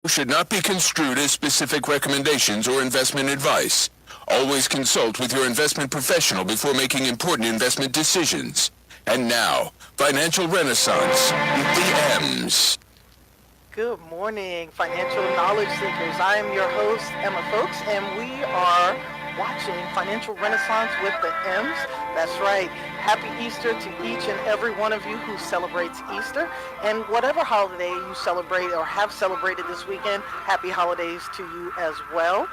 should not be construed as specific recommendations or investment advice. Always consult with your investment professional before making important investment decisions. And now, Financial Renaissance with the M's. Good morning, financial knowledge seekers. I am your host, Emma Foulkes, and we are watching Financial Renaissance with the M's. That's right. Happy Easter to each and every one of you who celebrates Easter. And whatever holiday you celebrate or have celebrated this weekend, happy holidays to you as well.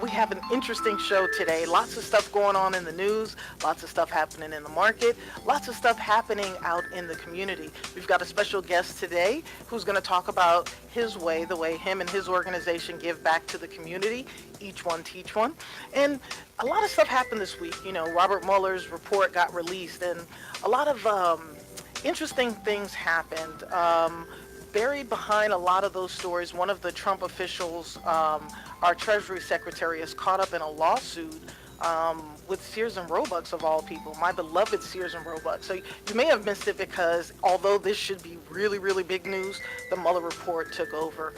We have an interesting show today. Lots of stuff going on in the news, lots of stuff happening in the market, lots of stuff happening out in the community. We've got a special guest today who's going to talk about his way, the way him and his organization give back to the community. Each one teach one. And a lot of stuff happened this week. You know, Robert Mueller's report got released, and a lot of interesting things happened. Buried behind a lot of those stories, one of the Trump officials, our Treasury Secretary, is caught up in a lawsuit with Sears and Roebuck, of all people, my beloved Sears and Roebuck. So you may have missed it because although this should be really, really big news, the Mueller report took over.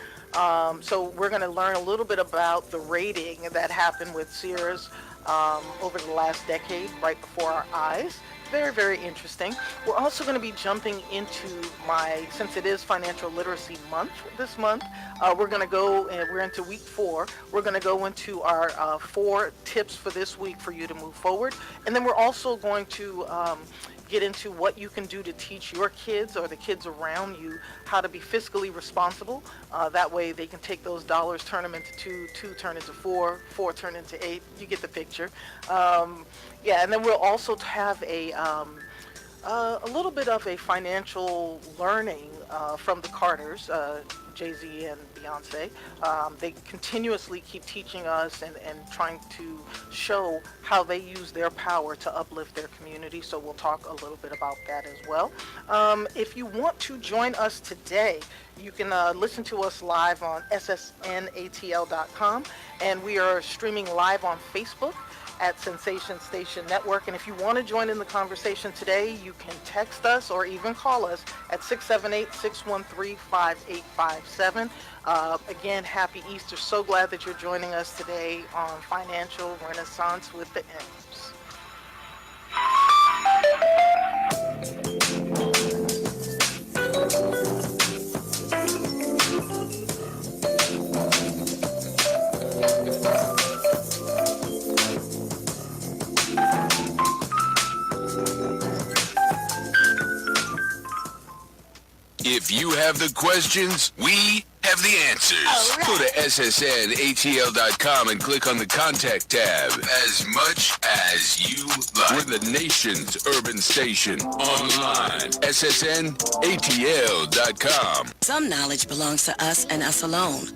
So we're going to learn a little bit about the raiding that happened with Sears over the last decade, right before our eyes. Very, very interesting. We're also going to be jumping into since it is Financial Literacy Month this month, we're going to go, and we're into week 4. We're going to go into our 4 tips for this week for you to move forward. And then we're also going to get into what you can do to teach your kids or the kids around you how to be fiscally responsible. That way they can take those dollars, turn them into 2, 2 turn into 4, 4 turn into 8. You get the picture. And then we'll also have a little bit of a financial learning from the Carters, Jay-Z and Beyonce. They continuously keep teaching us and trying to show how they use their power to uplift their community. So we'll talk a little bit about that as well. If you want to join us today, you can listen to us live on ssnatl.com, and we are streaming live on Facebook at Sensation Station Network. And if you want to join in the conversation today, you can text us or even call us at 678-613-5857. Again, happy Easter. So glad that you're joining us today on Financial Renaissance with the M's. If you have the questions, we have the answers. Right. Go to ssnatl.com and click on the Contact tab. As much as you like. We're the nation's urban station. Online. ssnatl.com. Some knowledge belongs to us and us alone.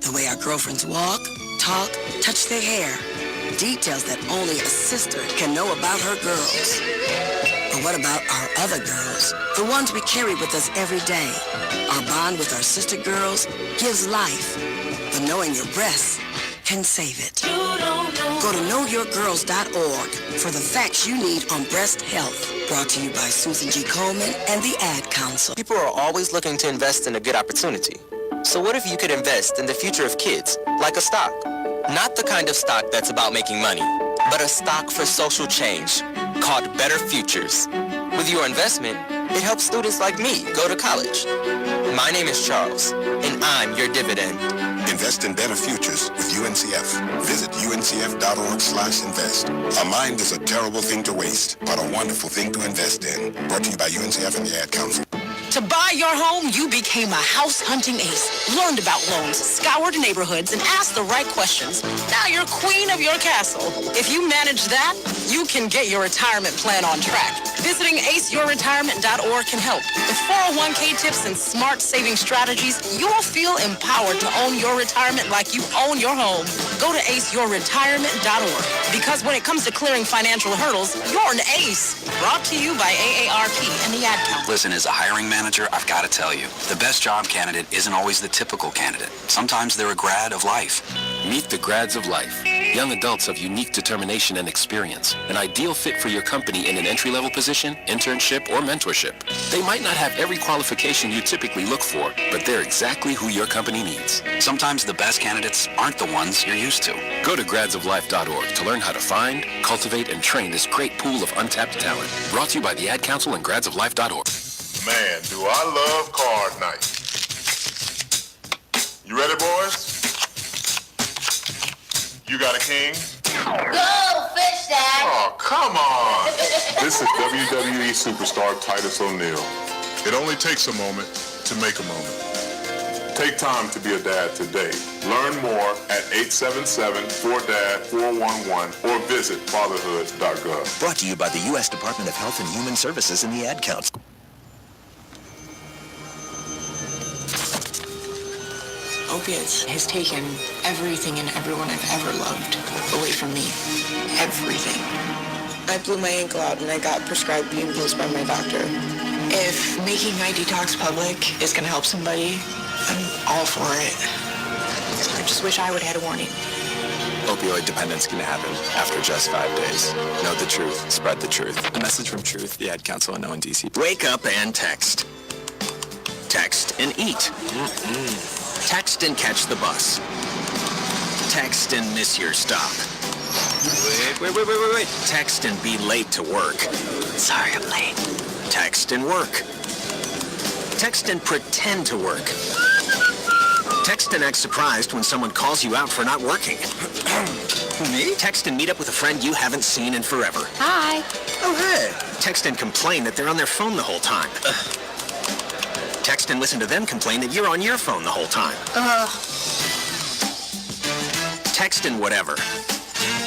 The way our girlfriends walk, talk, touch their hair. Details that only a sister can know about her girls. But what about our other girls? The ones we carry with us every day. Our bond with our sister girls gives life. But knowing your breasts can save it. Go to knowyourgirls.org for the facts you need on breast health. Brought to you by Susan G. Coleman and the Ad Council. People are always looking to invest in a good opportunity. So what if you could invest in the future of kids, like a stock? Not the kind of stock that's about making money, but a stock for social change called Better Futures. With your investment, it helps students like me go to college. My name is Charles, and I'm your dividend. Invest in better futures with UNCF. Visit uncf.org/invest. A mind is a terrible thing to waste, but a wonderful thing to invest in. Brought to you by UNCF and the Ad Council. To buy your home, you became a house hunting ace, learned about loans, scoured neighborhoods, and asked the right questions. Now you're queen of your castle. If you manage that, you can get your retirement plan on track. Visiting aceyourretirement.org can help. With 401k tips and smart saving strategies, you will feel empowered to own your retirement like you own your home. Go to aceyourretirement.org, because when it comes to clearing financial hurdles, you're an ace. Brought to you by AARP and the Ad Council. Listen, as a hiring manager, manager, I've got to tell you, the best job candidate isn't always the typical candidate. Sometimes they're a grad of life. Meet the grads of life. Young adults of unique determination and experience. An ideal fit for your company in an entry-level position, internship, or mentorship. They might not have every qualification you typically look for, but they're exactly who your company needs. Sometimes the best candidates aren't the ones you're used to. Go to gradsoflife.org to learn how to find, cultivate, and train this great pool of untapped talent. Brought to you by the Ad Council and gradsoflife.org. Man, do I love card night. You ready, boys? You got a king? Go, fish dad! Oh, come on! This is WWE superstar Titus O'Neil. It only takes a moment to make a moment. Take time to be a dad today. Learn more at 877-4DAD-411 or visit fatherhood.gov. Brought to you by the U.S. Department of Health and Human Services and the Ad Council. Opiates has taken everything and everyone I've ever loved away from me. Everything. I blew my ankle out and I got prescribed bean pills by my doctor. If making my detox public is going to help somebody, I'm all for it. I just wish I would have had a warning. Opioid dependence can happen after just 5 days. Know the truth. Spread the truth. A message from Truth, the Ad Council, and ONDC. Wake up and text. Text and eat. Text and catch the bus. Text and miss your stop. Wait. Text and be late to work. Sorry, I'm late. Text and work. Text and pretend to work. Text and act surprised when someone calls you out for not working. Me? Text and meet up with a friend you haven't seen in forever. Hi. Oh, hey. Text and complain that they're on their phone the whole time. Text and listen to them complain that you're on your phone the whole time. Text and whatever.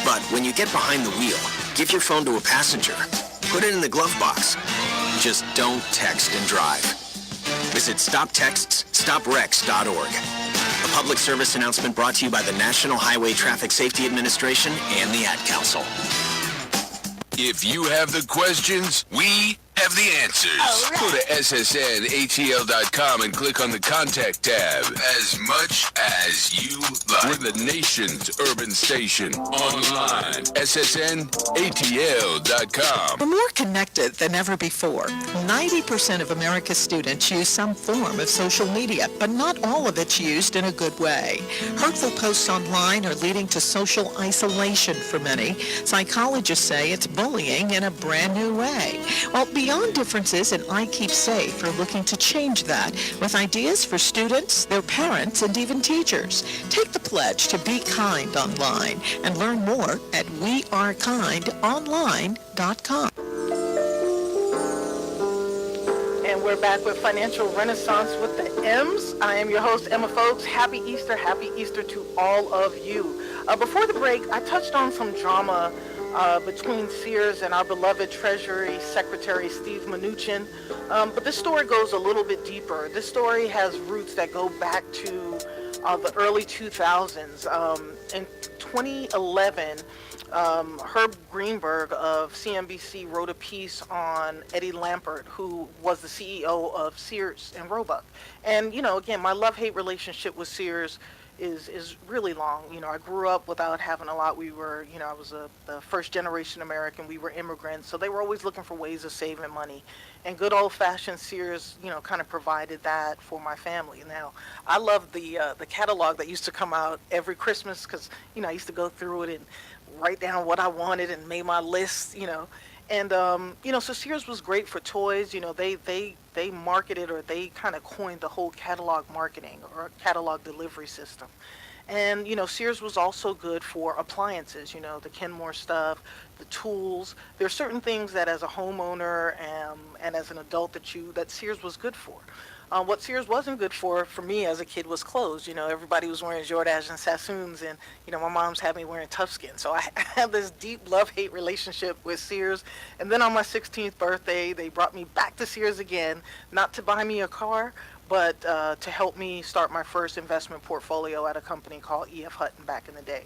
But when you get behind the wheel, give your phone to a passenger. Put it in the glove box. Just don't text and drive. Visit StopTextsStopWrecks.org. A public service announcement brought to you by the National Highway Traffic Safety Administration and the Ad Council. If you have the questions, we have the answers. Right. Go to ssnatl.com and click on the Contact tab. As much as you like. We're the nation's urban station. Online. ssnatl.com. We're more connected than ever before. 90% of America's students use some form of social media, but not all of it's used in a good way. Hurtful posts online are leading to social isolation for many. Psychologists say it's bullying in a brand new way. Well, Beyond Differences and I Keep Safe are looking to change that with ideas for students, their parents, and even teachers. Take the pledge to be kind online and learn more at wearekindonline.com. And we're back with Financial Renaissance with the M's. I am your host, Emma Foulkes. Happy Easter to all of you. Before the break, I touched on some drama between Sears and our beloved Treasury Secretary Steve Mnuchin. But this story goes a little bit deeper. This story has roots that go back to the early 2000s. In 2011, Herb Greenberg of CNBC wrote a piece on Eddie Lampert, who was the CEO of Sears and Roebuck. And, again, my love-hate relationship with Sears is really long. I grew up without having a lot. We were, I was the first generation American. We were immigrants, so they were always looking for ways of saving money. And good old-fashioned Sears, kind of provided that for my family. Now, I love the catalog that used to come out every Christmas because, I used to go through it and write down what I wanted and made my list, And, so Sears was great for toys. They marketed, or they kind of coined the whole catalog marketing or catalog delivery system. And, Sears was also good for appliances, the Kenmore stuff, the tools. There are certain things that as a homeowner and as an adult that Sears was good for. What Sears wasn't good for me as a kid was clothes. Everybody was wearing Jordache and Sassoons, and, my mom's had me wearing Toughskin. So I had this deep love-hate relationship with Sears. And then on my 16th birthday, they brought me back to Sears again, not to buy me a car, but to help me start my first investment portfolio at a company called E.F. Hutton back in the day.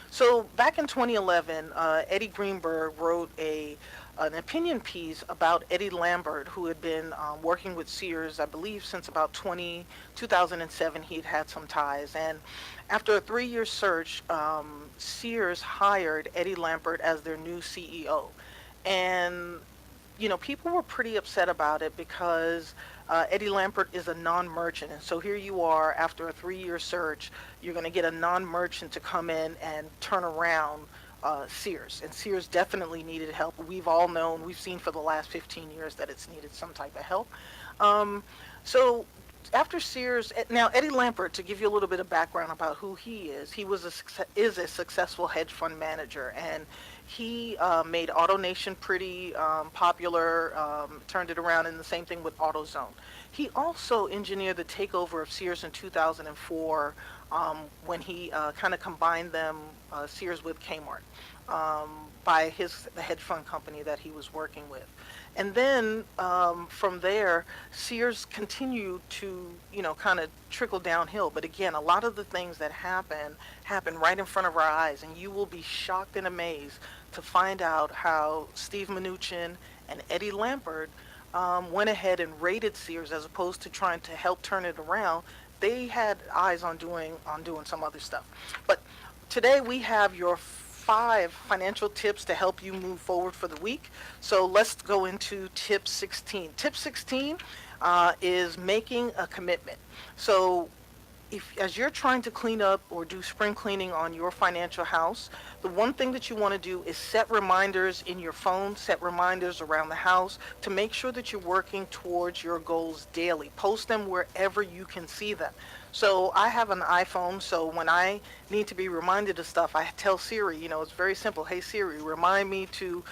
So back in 2011, Eddie Greenberg wrote an opinion piece about Eddie Lambert, who had been working with Sears, I believe, since about 2007. He'd had some ties. And after a 3-year search, Sears hired Eddie Lambert as their new CEO. And, you know, people were pretty upset about it because Eddie Lambert is a non-merchant. And so here you are, after a 3-year search, you're going to get a non-merchant to come in and turn around Sears. And Sears definitely needed help. We've all known, we've seen for the last 15 years that it's needed some type of help. So after Sears, now Eddie Lambert, to give you a little bit of background about who he is a successful hedge fund manager, and he made AutoNation pretty popular, turned it around, and the same thing with AutoZone. He also engineered the takeover of Sears in 2004 when he kind of combined them, Sears with Kmart, by the hedge fund company that he was working with. And then from there, Sears continued to, you know, kind of trickle downhill. But again, a lot of the things that happen right in front of our eyes, and you will be shocked and amazed to find out how Steve Mnuchin and Eddie Lambert went ahead and raided Sears as opposed to trying to help turn it around. They had eyes on doing some other stuff. But today we have your 5 financial tips to help you move forward for the week. So let's go into tip 16. Tip 16 is making a commitment. So as you're trying to clean up or do spring cleaning on your financial house, the one thing that you want to do is set reminders in your phone, set reminders around the house to make sure that you're working towards your goals daily. Post them wherever you can see them. So I have an iPhone, so when I need to be reminded of stuff, I tell Siri, you know, it's very simple. Hey Siri, remind me to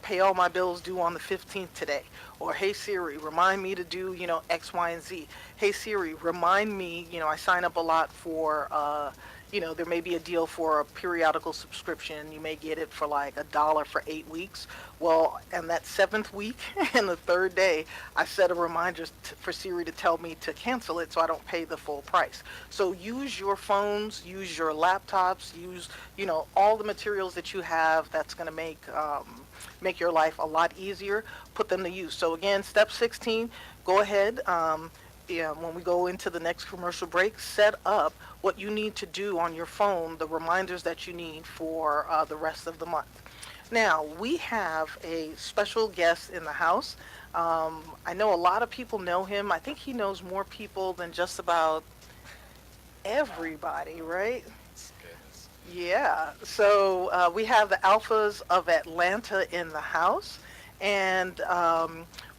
pay all my bills due on the 15th today. Or hey Siri, remind me to do, you know, X, Y, and Z. Hey Siri, remind me, you know, I sign up a lot for, you know, there may be a deal for a periodical subscription. You may get it for like $1 for 8 weeks. Well, and that 7th week and the 3rd day, I set a reminder for Siri to tell me to cancel it so I don't pay the full price. So use your phones, use your laptops, use, you know, all the materials that you have that's going to make your life a lot easier. Put them to use. So again, step 16, go ahead. When we go into the next commercial break, set up what you need to do on your phone, the reminders that you need for the rest of the month. Now, we have a special guest in the house. I know a lot of people know him. I think he knows more people than just about everybody, right? Yeah. So we have the Alphas of Atlanta in the house. And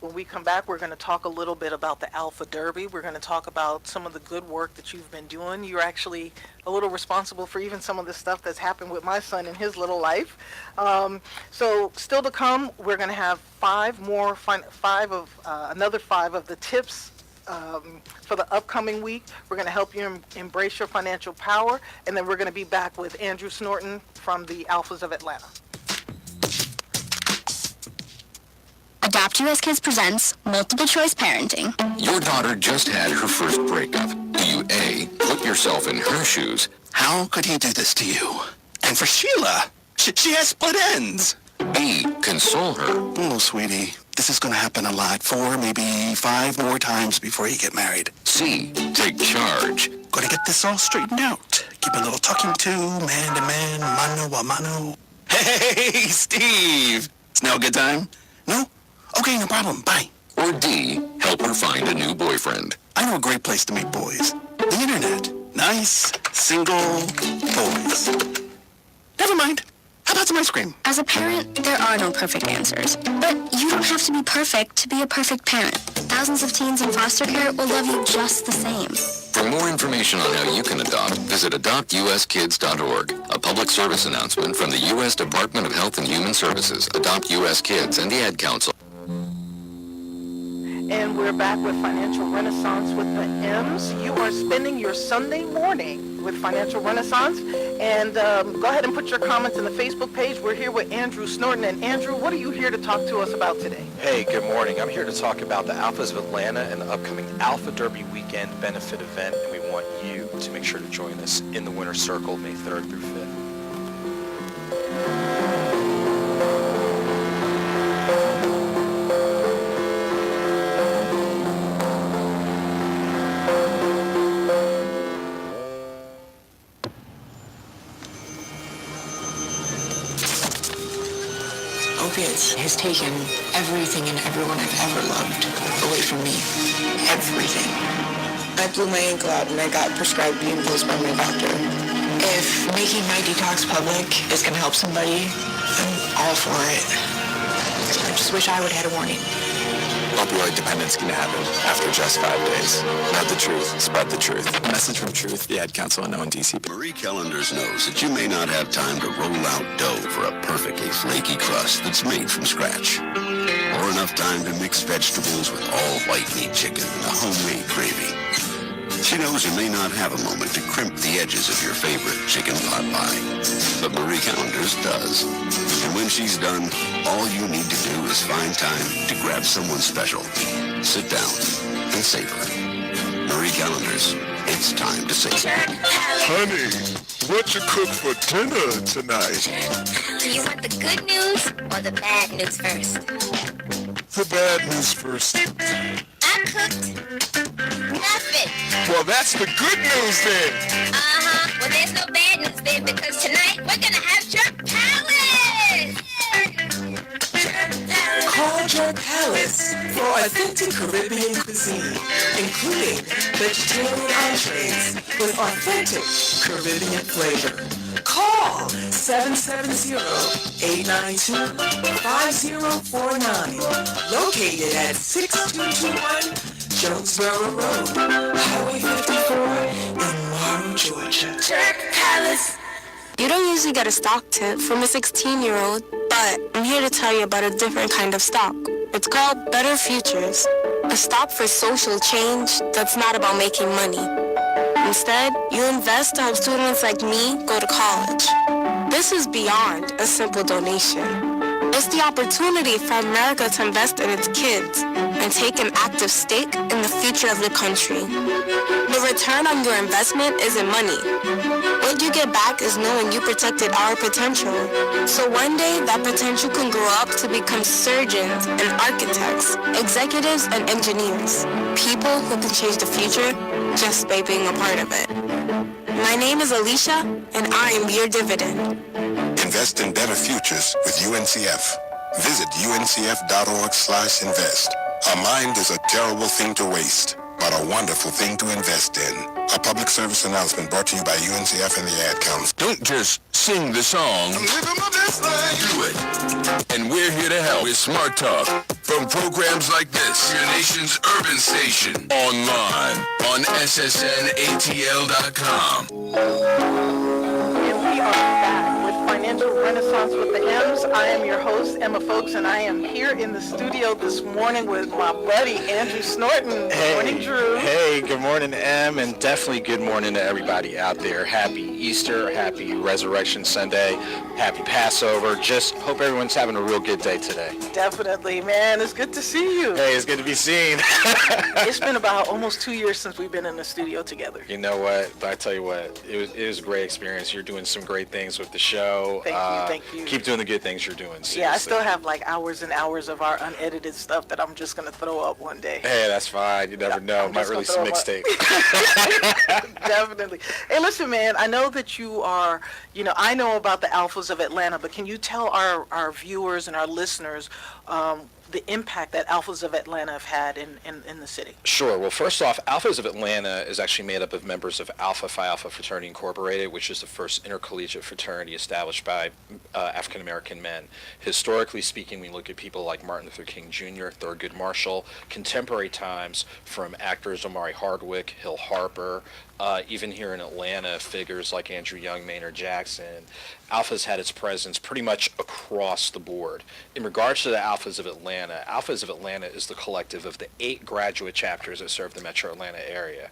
when we come back, we're going to talk a little bit about the Alpha Derby. We're going to talk about some of the good work that you've been doing. You're actually a little responsible for even some of the stuff that's happened with my son in his little life. So still to come, we're going to have another 5 of the tips for the upcoming week. We're going to help you embrace your financial power. And then we're going to be back with Andrew Snorton from the Alphas of Atlanta. Adopt US Kids presents Multiple Choice Parenting. Your daughter just had her first breakup. Do you A, put yourself in her shoes? How could he do this to you? And for Sheila, she has split ends. B, console her. Oh, sweetie, this is going to happen a lot. 4, maybe 5 more times before you get married. C, take charge. Gonna get this all straightened out. Keep a little talking to, man to man, mano a mano. Hey, Steve! It's now a good time? No? Okay, no problem. Bye. Or D, help her find a new boyfriend. I know a great place to meet boys. The internet. Nice, single boys. Never mind. How about some ice cream? As a parent, there are no perfect answers. But you don't have to be perfect to be a perfect parent. Thousands of teens in foster care will love you just the same. For more information on how you can adopt, visit adoptuskids.org. A public service announcement from the U.S. Department of Health and Human Services, Adopt U.S. Kids, and the Ad Council. and we're back with Financial Renaissance with the M's. You are spending your Sunday morning with Financial Renaissance, and go ahead and put your comments in the Facebook page. We're here with Andrew Snorton, and Andrew, what are you here to talk to us about today? Hey, good morning. I'm here to talk about the Alphas of Atlanta and the upcoming Alpha Derby Weekend benefit event, and we want you to make sure to join us in the Winner's Circle May 3rd through 5th. Opiates has taken everything and everyone I've ever loved away from me. Everything. I blew my ankle out and I got prescribed being pills by my doctor. If making my detox public is going to help somebody, I'm all for it. I just wish I would have had a warning. Opioid dependence can happen after just 5 days. Know the truth, spread the truth. A message from Truth, the Ad Council, and no DCP. Marie Callender's knows that you may not have time to roll out dough for a perfectly flaky crust that's made from scratch, or enough time to mix vegetables with all white meat chicken in a homemade gravy. She knows you may not have a moment to crimp the edges of your favorite chicken pot pie, but Marie Callender's does. And when she's done, all you need to do is find time to grab someone special, sit down, and savor. Marie Callender's, it's time to savor. Honey, what you cook for dinner tonight? Do you want the good news or the bad news first? The bad news first. I cooked nothing. Well, that's the good news then. Uh-huh. Well, there's no bad news then, because tonight we're gonna have Jerk Palace. Call Jerk Palace for authentic Caribbean cuisine, including vegetarian entrees with authentic Caribbean flavor. Call 770-892-5049. Located at 6221 Jonesboro Road, Highway 54 in Morrow, Georgia. Jerk Palace. You don't usually get a stock tip from a 16-year-old, but I'm here to tell you about a different kind of stock. It's called Better Futures, a stock for social change that's not about making money. Instead, you invest to help students like me go to college. This is beyond a simple donation. It's the opportunity for America to invest in its kids and take an active stake in the future of the country. The return on your investment isn't money. What you get back is knowing you protected our potential. So one day, that potential can grow up to become surgeons and architects, executives and engineers, people who can change the future just by being a part of it. My name is Alicia, and I am your dividend. Invest in better futures with UNCF. Visit uncf.org/invest. A mind is a terrible thing to waste, but a wonderful thing to invest in. A public service announcement brought to you by UNCF and the Ad Council. Don't just sing the song. I'm living my best life. Do it. And we're here to help with Smart Talk. From programs like this, your nation's urban station, online, on ssnatl.com. And we are back with Financial Renaissance with the M's. I am your host, Emma Foulkes, and I am here in the studio this morning with my buddy, Andrew Snorton. Hey, morning, Drew. Hey, good morning, Em, and definitely good morning to everybody out there. Happy Easter, happy Resurrection Sunday, happy Passover. Just hope everyone's having a real good day today. Definitely, man. It's good to see you. Hey, it's good to be seen. It's been about almost 2 years since we've been in the studio together. You know what? But I tell you what, it was a great experience. You're doing some great things with the show. Thank you. Keep doing the good things you're doing. Seriously. Yeah, I still have like hours and hours of our unedited stuff that I'm just going to throw up one day. Hey, that's fine. You never know. Might release a mixtape. Definitely. Hey, listen, man, I know that you are, I know about the Alphas of Atlanta, but can you tell our viewers and our listeners the impact that Alphas of Atlanta have had in the city? Sure. Well, first off, Alphas of Atlanta is actually made up of members of Alpha Phi Alpha Fraternity Incorporated, which is the first intercollegiate fraternity established by African-American men. Historically speaking, we look at people like Martin Luther King Jr., Thurgood Marshall, contemporary times from actors Omari Hardwick, Hill Harper, Even here in Atlanta, figures like Andrew Young, Maynard Jackson, Alpha's had its presence pretty much across the board. In regards to the Alphas of Atlanta is the collective of the 8 graduate chapters that serve the metro Atlanta area.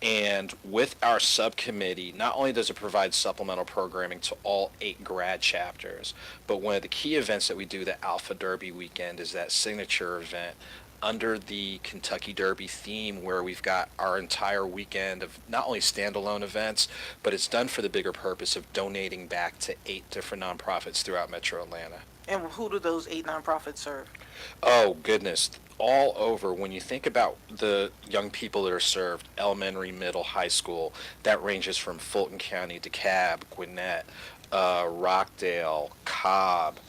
And with our subcommittee, not only does it provide supplemental programming to all 8 grad chapters, but one of the key events that we do, the Alpha Derby weekend, is that signature event under the Kentucky Derby theme, where we've got our entire weekend of not only standalone events, but it's done for the bigger purpose of donating back to 8 different nonprofits throughout metro Atlanta. And who do those 8 nonprofits serve? Oh, goodness. All over. When you think about the young people that are served, elementary, middle, high school, that ranges from Fulton County, DeKalb, Gwinnett, Rockdale, Cobb,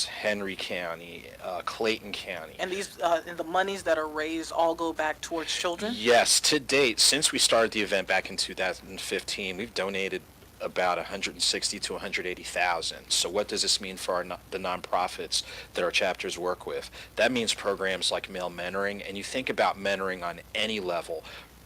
Henry County, Clayton County. And these and the monies that are raised all go back towards children? Yes, to date, since we started the event back in 2015, we've donated about 160 to 180,000. So what does this mean for the nonprofits that our chapters work with? That means programs like male mentoring, and you think about mentoring on any level,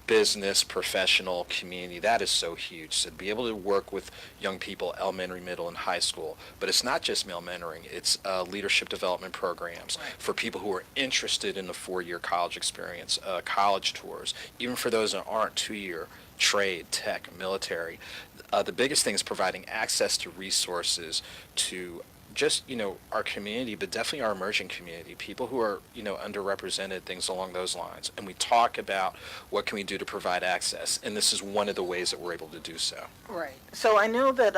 business, professional, community, that is so huge. So to be able to work with young people, elementary, middle, and high school. But it's not just male mentoring, it's leadership development programs for people who are interested in the 4-year college experience, college tours, even for those that aren't 2-year, trade, tech, military. The biggest thing is providing access to resources to just, our community, but definitely our emerging community, people who are, underrepresented, things along those lines. And we talk about what can we do to provide access, and this is one of the ways that we're able to do so. Right. So I know that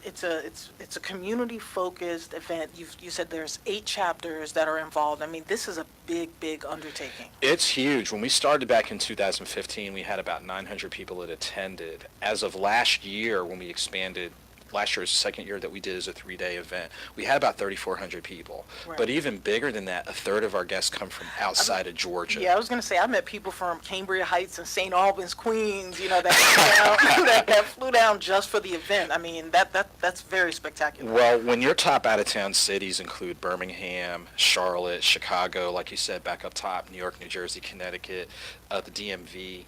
it's a community-focused event. You said there's 8 chapters that are involved. I mean, this is a big undertaking. It's huge. When we started back in 2015, we had about 900 people that attended. As of last year, when we expanded, last year's second year that we did as a 3-day event, we had about 3,400 people. Right. But even bigger than that, a third of our guests come from outside of Georgia. Yeah, I was going to say, I met people from Cambria Heights and St. Albans, Queens, that flew down just for the event. I mean, that's very spectacular. Well, when your top out-of-town cities include Birmingham, Charlotte, Chicago, like you said, back up top, New York, New Jersey, Connecticut, the DMV,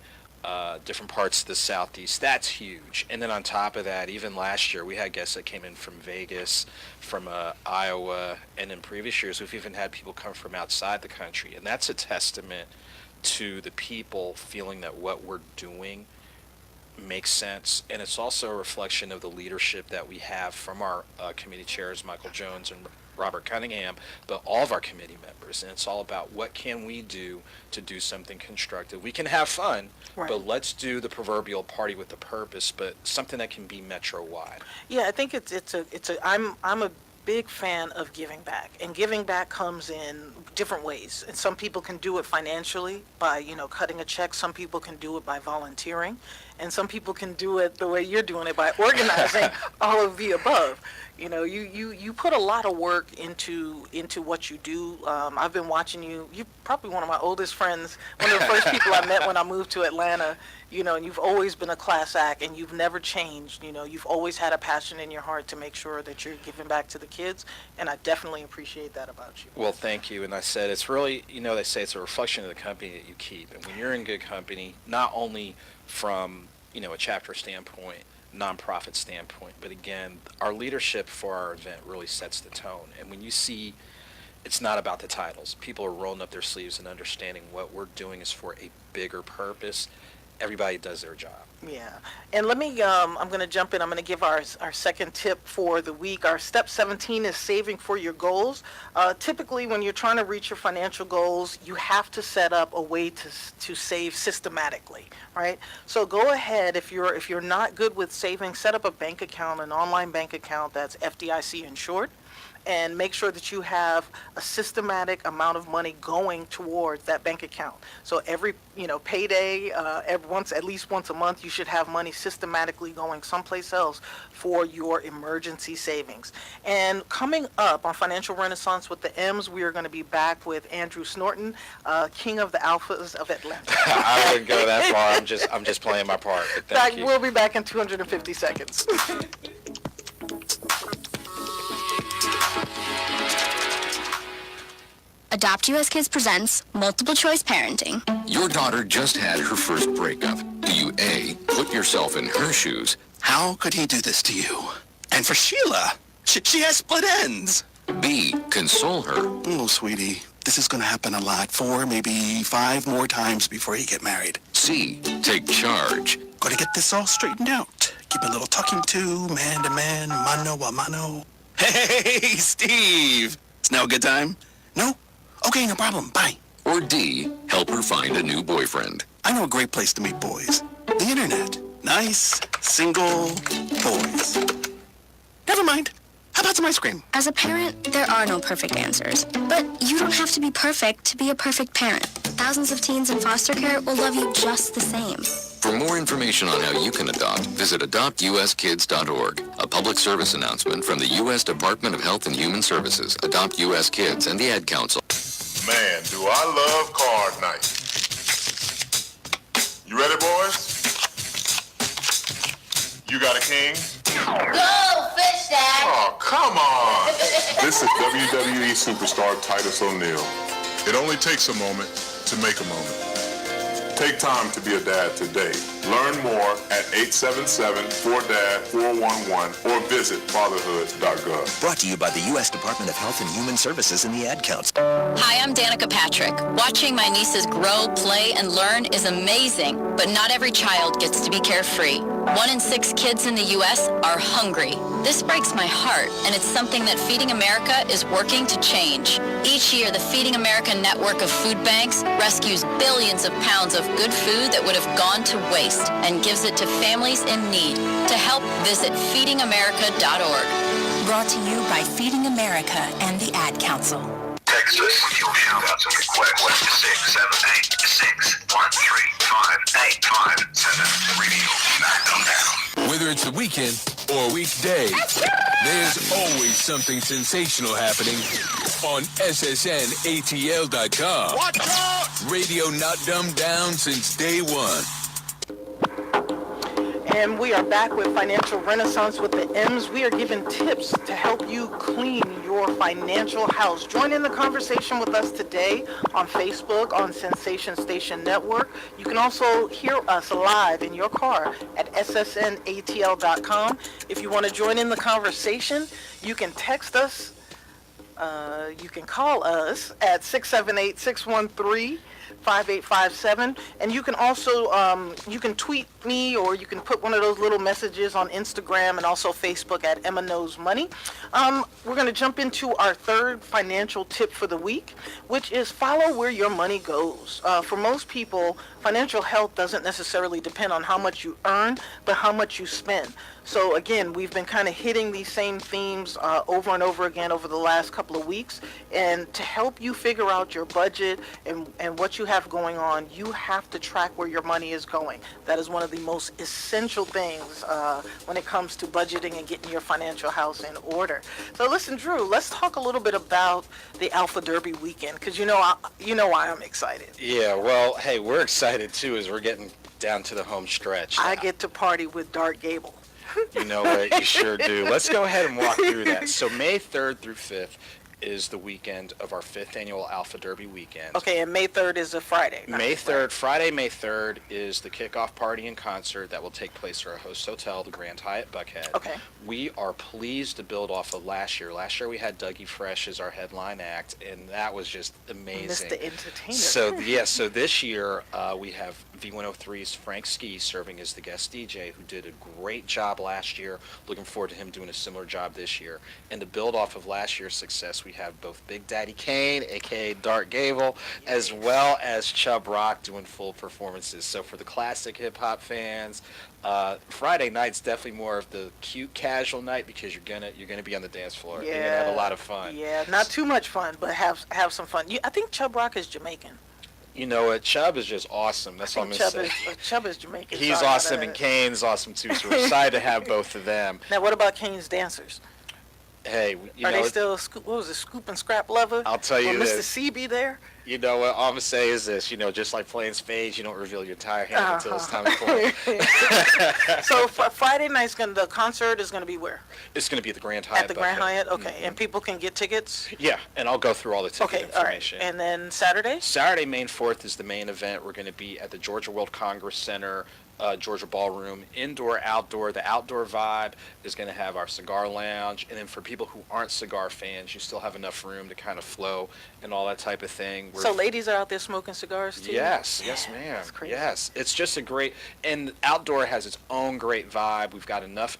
different parts of the Southeast, that's huge. And then on top of that, even last year, we had guests that came in from Vegas, from Iowa, and in previous years, we've even had people come from outside the country. And that's a testament to the people feeling that what we're doing makes sense. And it's also a reflection of the leadership that we have from our committee chairs, Michael Jones and Robert Cunningham, but all of our committee members. And it's all about what can we do to do something constructive. We can have fun, right, but let's do the proverbial party with a purpose, but something that can be metro-wide. Yeah, I think I'm a big fan of giving back, and giving back comes in different ways. And some people can do it financially by, cutting a check. Some people can do it by volunteering, and some people can do it the way you're doing it by organizing all of the above. You put a lot of work into what you do. I've been watching you. You're probably one of my oldest friends, one of the first people I met when I moved to Atlanta, and you've always been a class act, and you've never changed. You've always had a passion in your heart to make sure that you're giving back to the kids, and I definitely appreciate that about you. Well, thank you. And I said it's really, they say it's a reflection of the company that you keep. And when you're in good company, not only from, a chapter standpoint, nonprofit standpoint, but again, our leadership for our event really sets the tone. And when you see, it's not about the titles. People are rolling up their sleeves and understanding what we're doing is for a bigger purpose. Everybody does their job. Yeah. And let me, I'm going to jump in. I'm going to give our second tip for the week. Our step 17 is saving for your goals. Typically, when you're trying to reach your financial goals, you have to set up a way to save systematically, right? So go ahead, if you're not good with saving, set up a bank account, an online bank account that's FDIC insured, and make sure that you have a systematic amount of money going towards that bank account. So every payday, at least once a month, you should have money systematically going someplace else for your emergency savings. And coming up on Financial Renaissance with the M's, we are going to be back with Andrew Snorton, King of the Alphas of Atlanta. I wouldn't go that far. I'm just playing my part. But thank you. We'll be back in 250 seconds. Adopt US Kids presents Multiple Choice Parenting. Your daughter just had her first breakup. Do you A, put yourself in her shoes? How could he do this to you? And for Sheila, she has split ends. B, console her? Oh, sweetie, this is going to happen a lot. 4, maybe 5 more times before you get married. C, take charge. Got to get this all straightened out. Keep a little talking to, man to man, mano a mano. Hey, Steve! It's now a good time? No? Okay, no problem. Bye. Or D, help her find a new boyfriend. I know a great place to meet boys. The internet. Nice, single boys. Never mind. How about some ice cream? As a parent, there are no perfect answers. But you don't have to be perfect to be a perfect parent. Thousands of teens in foster care will love you just the same. For more information on how you can adopt, visit adoptuskids.org. A public service announcement from the U.S. Department of Health and Human Services, Adopt U.S. Kids, and the Ad Council. Man, do I love card night. You ready, boys? You got a king? Go, fish dad! Oh, come on! This is WWE superstar Titus O'Neil. It only takes a moment to make a moment. Take time to be a dad today. Learn more at 877-4DAD-411 or visit fatherhood.gov. Brought to you by the U.S. Department of Health and Human Services and the Ad Council. Hi, I'm Danica Patrick. Watching my nieces grow, play, and learn is amazing, but not every child gets to be carefree. 1 in 6 kids in the U.S. are hungry. This breaks my heart, and it's something that Feeding America is working to change. Each year, the Feeding America network of food banks rescues billions of pounds of good food that would have gone to waste and gives it to families in need. To help, visit feedingamerica.org. Brought to you by Feeding America and the Ad Council. Text us with your shout-outs and requests to 678-613-58577. Radio, knock them down. Whether it's a weekend or a weekday, there's always something sensational happening on SSNATL.com. Watch out! Radio not dumbed down since day one. And we are back with Financial Renaissance with the M's. We are giving tips to help you clean your financial house. Join in the conversation with us today on Facebook, on Sensation Station Network. You can also hear us live in your car at ssnatl.com. If you want to join in the conversation, you can text us. You can call us at 678-613-5857, and you can also you can tweet me, or you can put one of those little messages on Instagram and also Facebook at Emma Knows Money. We're going to jump into our third financial tip for the week, which is follow where your money goes. For most people, financial health doesn't necessarily depend on how much you earn, but how much you spend. So again, we've been kind of hitting these same themes over and over again over the last couple of weeks. And to help you figure out your budget and what you have going on, you have to track where your money is going. That is one of the most essential things when it comes to budgeting and getting your financial house in order. So listen, Drew, let's talk a little bit about the Alpha Derby weekend, because you know why I'm excited. Yeah, well, hey, we're excited too as we're getting down to the home stretch. I get to party with Dark Gable. You know what? You sure do. Let's go ahead and walk through that. So May 3rd through 5th is the weekend of our 5th annual Alpha Derby weekend. Okay, and May 3rd is a Friday. Friday, May 3rd is the kickoff party and concert that will take place at our host hotel, the Grand Hyatt Buckhead. Okay. We are pleased to build off of last year. Last year we had Dougie Fresh as our headline act, and that was just amazing. Mr. Entertainer. So this year we have V103's Frank Ski serving as the guest DJ, who did a great job last year. Looking forward to him doing a similar job this year. And to build off of last year's success, we have both Big Daddy Kane, a.k.a. Dark Gable, as well as Chubb Rock doing full performances. So for the classic hip-hop fans, Friday night's definitely more of the cute, casual night, because you're gonna be on the dance floor. Yeah. You're gonna have a lot of fun. Yeah, not too much fun, but have some fun. I think Chubb Rock is Jamaican. You know what? Chubb is just awesome. That's all I'm going to say. Chubb is Jamaican. He's awesome, and Kane's awesome, too, so we're excited to have both of them. Now, what about Kane's dancers? Hey, Are they still, what was it, Scoop and Scrap Lover? I'll tell you Will Mr. this. C be there? You know what all I'm going to say is this, just like playing spades, you don't reveal your entire hand until it's time to play. So Friday night's the concert is going to be where? It's going to be at the Grand Hyatt. At the Grand Hyatt, okay. And people can get tickets? Yeah, and I'll go through all the ticket information. All right. And then Saturday? Saturday, May 4th is the main event. We're going to be at the Georgia World Congress Center, Georgia Ballroom, indoor, outdoor. The outdoor vibe is going to have our cigar lounge, and then for people who aren't cigar fans, you still have enough room to kind of flow and all that type of thing. So ladies are out there smoking cigars too? Yes, ma'am. That's crazy. Yes, it's just a great, and outdoor has its own great vibe. We've got enough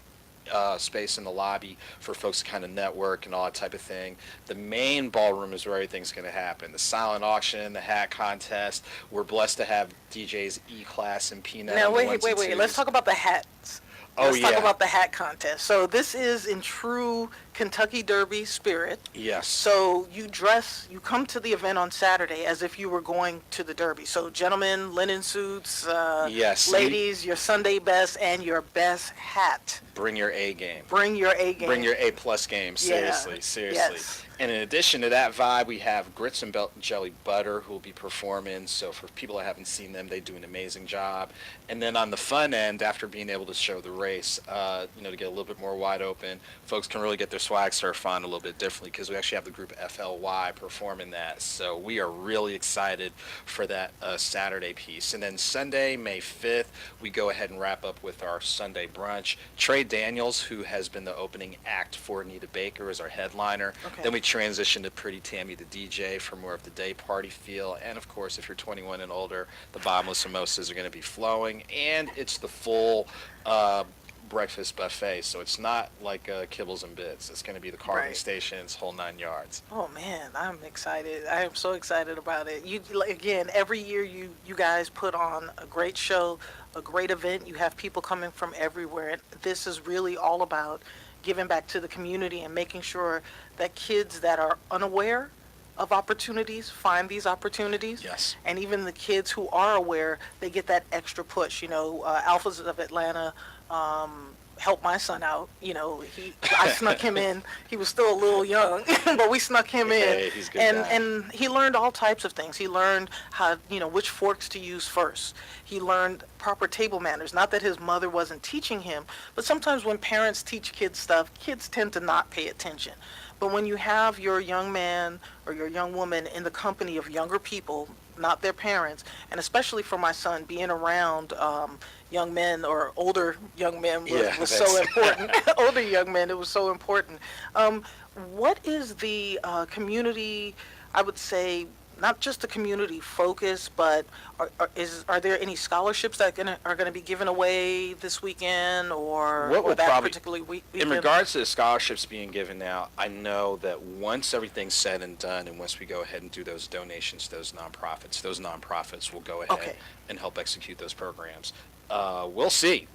space in the lobby for folks to kind of network and all that type of thing. The main ballroom is where everything's going to happen. The silent auction, the hat contest. We're blessed to have DJs E-Class and Peanut. Now, wait. Let's talk about the hats. Let's talk about the hat contest. So this is in true Kentucky Derby spirit. Yes. So you come to the event on Saturday as if you were going to the Derby. So gentlemen, linen suits, yes. Ladies, your Sunday best and your best hat. Bring your A game. Bring your A game. Bring your A+ game. Seriously. Yes. And in addition to that vibe, we have Grits and Jelly Butter, who will be performing. So for people that haven't seen them, they do an amazing job. And then on the fun end, after being able to show the race, to get a little bit more wide open, folks can really get their swag surf on a little bit differently because we actually have the group FLY performing that. So we are really excited for that Saturday piece. And then Sunday, May 5th, we go ahead and wrap up with our Sunday brunch. Trey Daniels, who has been the opening act for Anita Baker, is our headliner. Okay. Then we transition to Pretty Tammy, the DJ, for more of the day party feel. And of course, if you're 21 and older, the bottomless samosas are going to be flowing. And it's the full breakfast buffet, so it's not like kibbles and bits. It's going to be the carving stations, whole 9 yards. Oh man, I'm excited. I am so excited about it. Again, every year you guys put on a great show, a great event. You have people coming from everywhere. And this is really all about giving back to the community and making sure that kids that are unaware of opportunities find these opportunities. Yes. And even the kids who are aware, they get that extra push. Alphas of Atlanta helped my son out. I snuck him in. He was still a little young, but we snuck him in. He's a good guy. And he learned all types of things. He learned how, which forks to use first. He learned proper table manners. Not that his mother wasn't teaching him, but sometimes when parents teach kids stuff, kids tend to not pay attention. But when you have your young man or your young woman in the company of younger people, not their parents, and especially for my son, being around young men or older young men was so important. Older young men, it was so important. What is the community, I would say, not just the community focus, but are there any scholarships that are going to be given away this weekend or that particular weekend? In regards to the scholarships being given out, I know that once everything's said and done, and once we go ahead and do those donations to those nonprofits will go ahead and help execute those programs. We'll see,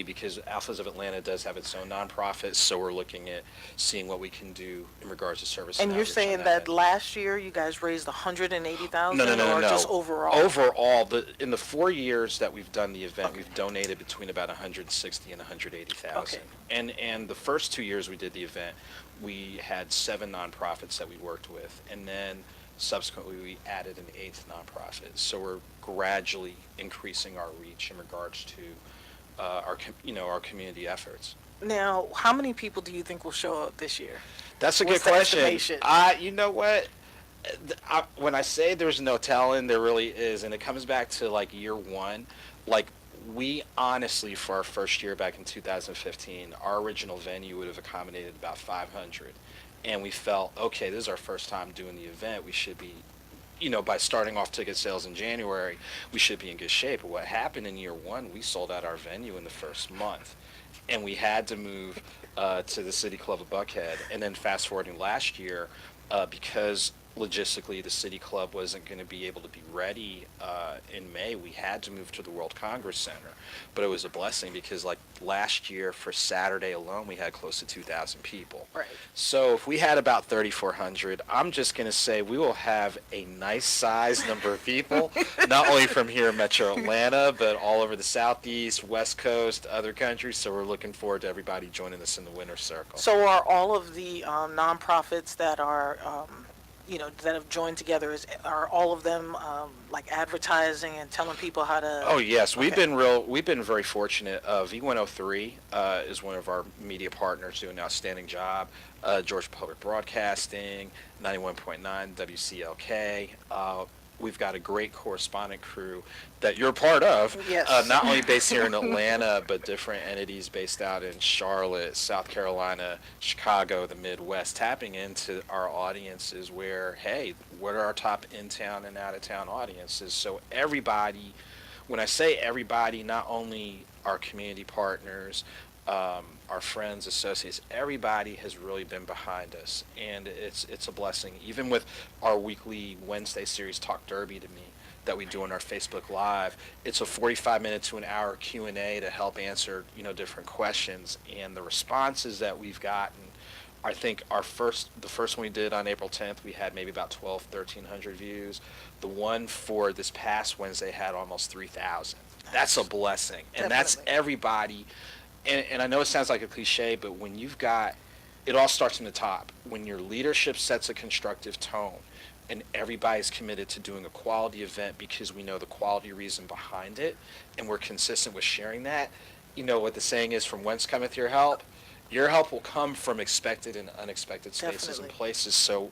because Alphas of Atlanta does have its own nonprofit, so we're looking at seeing what we can do in regards to service. And you're saying that last year you guys raised $180,000, no. or just overall? Overall, in the 4 years that we've done the event, we've donated between about $160,000 and $180,000. Okay. And the first 2 years we did the event, we had 7 nonprofits that we worked with, and then subsequently we added an 8th nonprofit. So we're gradually increasing our reach in regards to our community efforts. Now, how many people do you think will show up this year? That's a good question. You know what? When I say there's no telling, there really is, and it comes back to like year one. Like, we honestly, for our first year back in 2015, our original venue would have accommodated about 500. And we felt, okay, this is our first time doing the event. We should be, by starting off ticket sales in January, we should be in good shape. But what happened in year one, we sold out our venue in the first month. And we had to move to the City Club of Buckhead. And then fast forwarding last year, because logistically the City Club wasn't going to be able to be ready in May. We had to move to the World Congress Center, but it was a blessing because like last year for Saturday alone we had close to 2,000 people. Right. So if we had about 3,400, I'm just going to say we will have a nice size number of people, not only from here in Metro Atlanta, but all over the Southeast, West Coast, other countries. So we're looking forward to everybody joining us in the winner's circle. So are all of the nonprofits that are that have joined together, are all of them like advertising and telling people how to? Oh yes, Okay. we've been very fortunate. V103 is one of our media partners doing an outstanding job. Georgia Public Broadcasting, 91.9 WCLK. We've got a great correspondent crew that you're part of. Yes. Not only based here in Atlanta, but different entities based out in Charlotte, South Carolina, Chicago, the Midwest, tapping into our audiences where, hey, what are our top in-town and out-of-town audiences? So everybody, when I say everybody, not only our community partners, our friends, associates, everybody has really been behind us, and it's a blessing. Even with our weekly Wednesday series, Talk Derby to Me, that we do on our Facebook Live, it's a 45-minute to an hour Q&A to help answer different questions, and the responses that we've gotten. I think the first one we did on April 10th, we had maybe about 1,300 views. The one for this past Wednesday had almost 3,000. That's a blessing, and that's everybody. And I know it sounds like a cliche, but when you've got, it all starts from the top. When your leadership sets a constructive tone and everybody's committed to doing a quality event because we know the quality reason behind it and we're consistent with sharing that, you know what the saying is, from whence cometh your help? Your help will come from expected and unexpected spaces and places. So,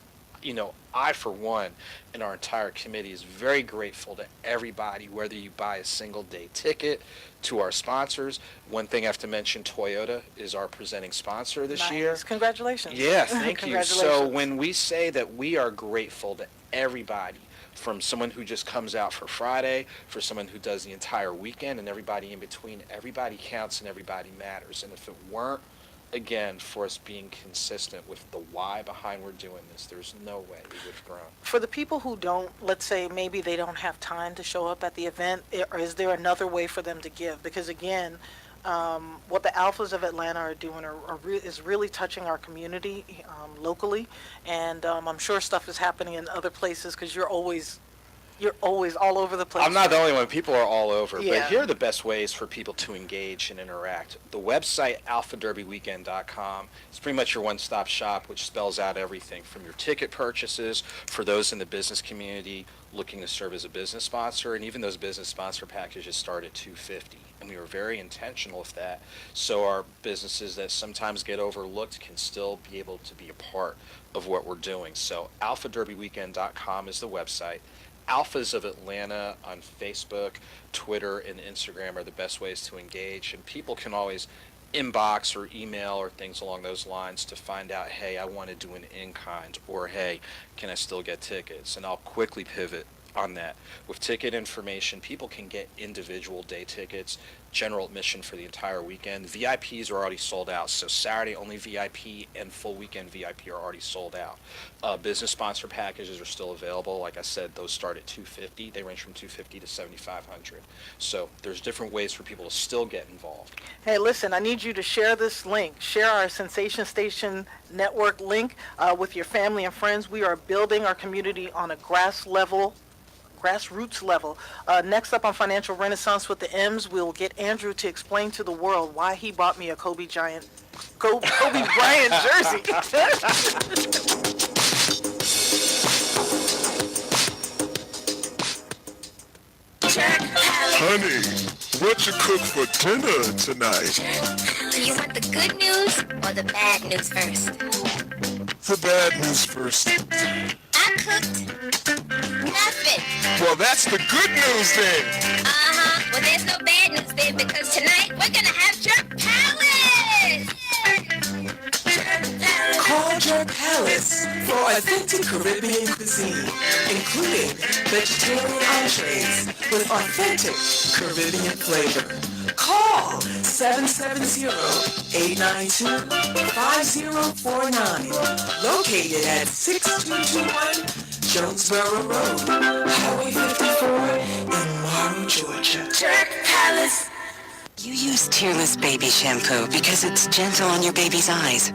I, for one, and our entire committee is very grateful to everybody, whether you buy a single day ticket, to our sponsors. One thing I have to mention, Toyota is our presenting sponsor this year. Congratulations. Yeah, thank you. So Congratulations. when we say that we are grateful to everybody, from someone who just comes out for Friday, for someone who does the entire weekend, and everybody in between, everybody counts and everybody matters. And if it weren't, again, for us being consistent with the why behind we're doing this, there's no way we would have grown. For the people who don't, let's say maybe they don't have time to show up at the event, or is there another way for them to give? Because again, what the Alphas of Atlanta are doing is really touching our community locally, and I'm sure stuff is happening in other places because you're always all over the place. I'm not the only one. People are all over. Yeah. But here are the best ways for people to engage and interact. The website, alphaderbyweekend.com, is pretty much your one-stop shop, which spells out everything from your ticket purchases for those in the business community looking to serve as a business sponsor, and even those business sponsor packages start at $250. And we were very intentional with that, so our businesses that sometimes get overlooked can still be able to be a part of what we're doing. So alphaderbyweekend.com is the website. Alphas of Atlanta on Facebook, Twitter, and Instagram are the best ways to engage, and people can always inbox or email or things along those lines to find out, hey, I want to do an in-kind, or hey, can I still get tickets? And I'll quickly pivot on that. With ticket information, people can get individual day tickets, general admission for the entire weekend. VIPs are already sold out, so Saturday only VIP and full weekend VIP are already sold out. Business sponsor packages are still available. Like I said, those start at $250. They range from $250 to $7,500. So there's different ways for people to still get involved. Hey, listen, I need you to share this link. Share our Sensation Station Network link with your family and friends. We are building our community on a grassroots level. Next up on Financial Renaissance with the M's, we'll get Andrew to explain to the world why he bought me a Kobe Bryant jersey. Honey, what you cook for dinner tonight? You want the good news or the bad news first? The bad news first. I cooked nothing. Well, that's the good news then. Uh-huh. Well, there's no bad news then, because tonight we're gonna have Jerk Palace. Call Jerk Palace for authentic Caribbean cuisine, including vegetarian entrees with authentic Caribbean flavor. Call 770-892-5049. Located at 6221 Jonesboro Road, Highway 54 in Morrow, Georgia. Jerk Palace. You use Tearless baby shampoo because it's gentle on your baby's eyes.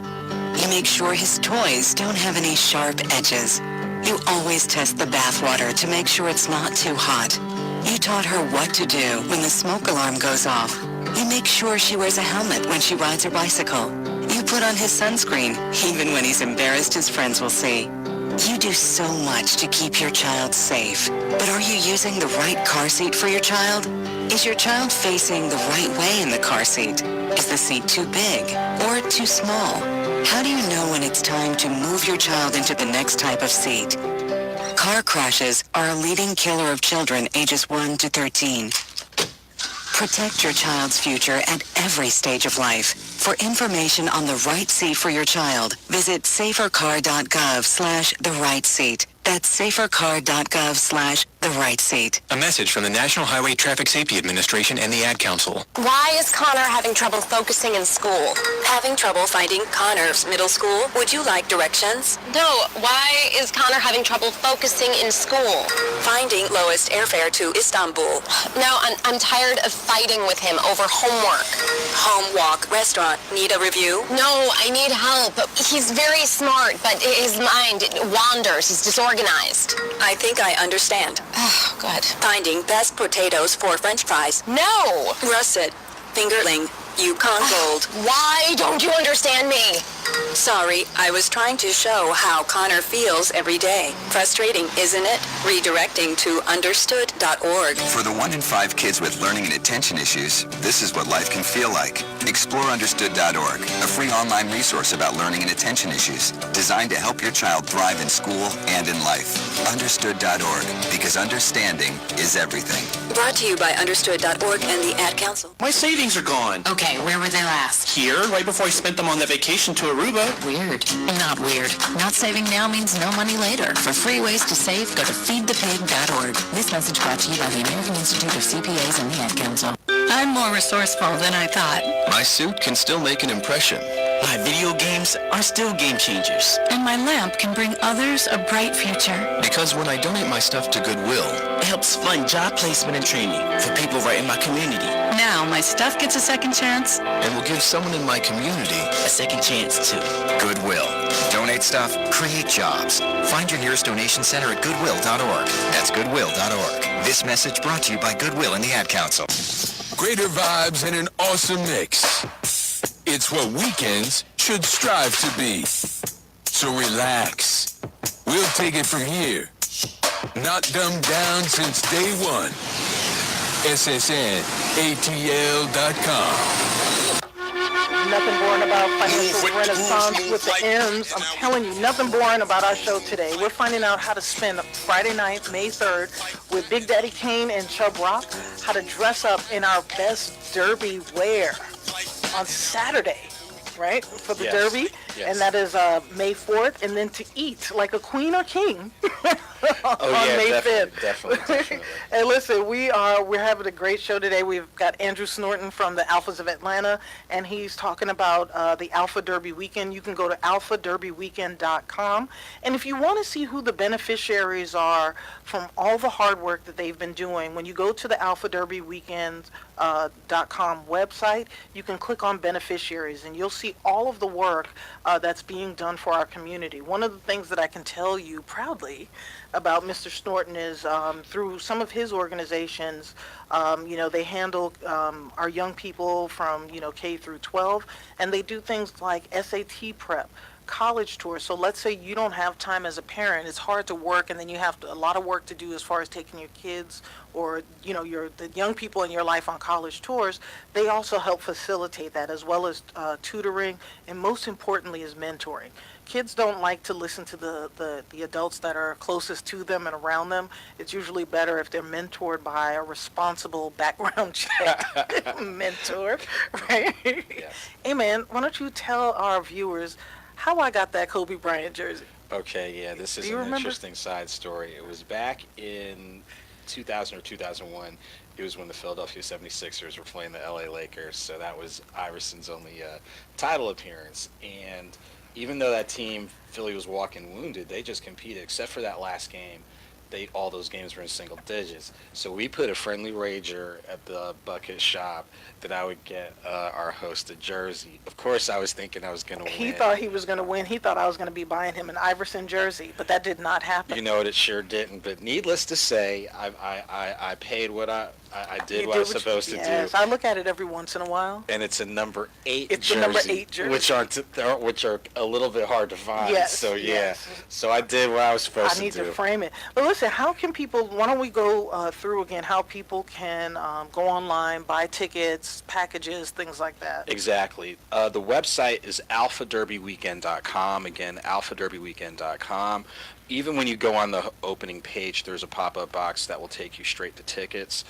You make sure his toys don't have any sharp edges. You always test the bathwater to make sure it's not too hot. You taught her what to do when the smoke alarm goes off. You make sure she wears a helmet when she rides her bicycle. You put on his sunscreen, even when he's embarrassed his friends will see. You do so much to keep your child safe. But are you using the right car seat for your child? Is your child facing the right way in the car seat? Is the seat too big or too small? How do you know when it's time to move your child into the next type of seat? Car crashes are a leading killer of children ages 1 to 13. Protect your child's future at every stage of life. For information on the right seat for your child, visit safercar.gov/the-right-seat. That's safercar.gov/the-right-seat. A message from the National Highway Traffic Safety Administration and the Ad Council. Why is Connor having trouble focusing in school? Having trouble finding Connor's middle school? Would you like directions? No, why is Connor having trouble focusing in school? Finding lowest airfare to Istanbul. No, I'm tired of fighting with him over homework. Home, walk, restaurant. Need a review? No, I need help. He's very smart, but his mind wanders. He's disorganized. I think I understand. Oh, good. Finding best potatoes for French fries. No! Russet, fingerling, Yukon Gold. Why don't you understand me? Sorry, I was trying to show how Connor feels every day. Frustrating, isn't it? Redirecting to understood.org. For the 1 in 5 kids with learning and attention issues, this is what life can feel like. Explore understood.org, a free online resource about learning and attention issues, designed to help your child thrive in school and in life. Understood.org, because understanding is everything. Brought to you by understood.org and the Ad Council. My savings are gone. Okay, where were they last? Here, right before I spent them on that vacation to Aruba. Weird. Not weird. Not saving now means no money later. For free ways to save, go to feedthepig.org. This message brought to you by the American Institute of CPAs and the Ad Council. I'm more resourceful than I thought. My suit can still make an impression. My video games are still game changers. And my lamp can bring others a bright future. Because when I donate my stuff to Goodwill, it helps fund job placement and training for people right in my community. Now my stuff gets a second chance. And will give someone in my community a second chance too. Goodwill. Donate stuff, create jobs. Find your nearest donation center at goodwill.org. That's goodwill.org. This message brought to you by Goodwill and the Ad Council. Greater vibes and an awesome mix. It's what weekends should strive to be. So relax. We'll take it from here. Not dumbed down since day one. SSNATL.com. Nothing boring about financial renaissance with the M's. I'm telling you, nothing boring about our show today. We're finding out how to spend Friday night, May 3rd, with Big Daddy Kane and Chubb Rock, how to dress up in our best derby wear on Saturday, right, for the Derby, and that is May 4th, and then to eat like a queen or king on May 5th. Definitely. And listen, we're having a great show today. We've got Andrew Snorton from the Alphas of Atlanta, and he's talking about the Alpha Derby Weekend. You can go to alphaderbyweekend.com, and if you want to see who the beneficiaries are from all the hard work that they've been doing, when you go to the alphaderbyweekend.com website, you can click on beneficiaries, and you'll see all of the work that's being done for our community. One of the things that I can tell you proudly about Mr. Snorton is through some of his organizations, they handle our young people from, K through 12, and they do things like SAT prep, college tours. So let's say you don't have time as a parent, it's hard to work, and then you have a lot of work to do as far as taking your kids or the young people in your life on college tours. They also help facilitate that, as well as tutoring, and most importantly is mentoring. Kids don't like to listen to the adults that are closest to them and around them. It's usually better if they're mentored by a responsible background check mentor, right? Yes. Hey man, why don't you tell our viewers how I got that Kobe Bryant jersey? Okay, yeah, this is an interesting side story. It was back in 2000 or 2001. It was when the Philadelphia 76ers were playing the LA Lakers, so that was Iverson's only title appearance. And even though that team, Philly, was walking wounded, they just competed, except for that last game. All those games were in single digits. So we put a friendly wager at the bucket shop that I would get our host a jersey. Of course, I was thinking I was going to win. He thought he was going to win. He thought I was going to be buying him an Iverson jersey, but that did not happen. You know what? It sure didn't. But needless to say, I paid what I did what I was supposed to do. Yes, I look at it every once in a while. And it's a number 8 jersey. It's the number 8 jersey. Which are a little bit hard to find. Yes, so, yeah. yes. So I did what I was supposed to do. I need to frame it. But listen, how can people, why don't we go through again how people can go online, buy tickets, packages, things like that? Exactly. The website is alphaderbyweekend.com. Again, alphaderbyweekend.com. Even when you go on the opening page, there's a pop-up box that will take you straight to tickets.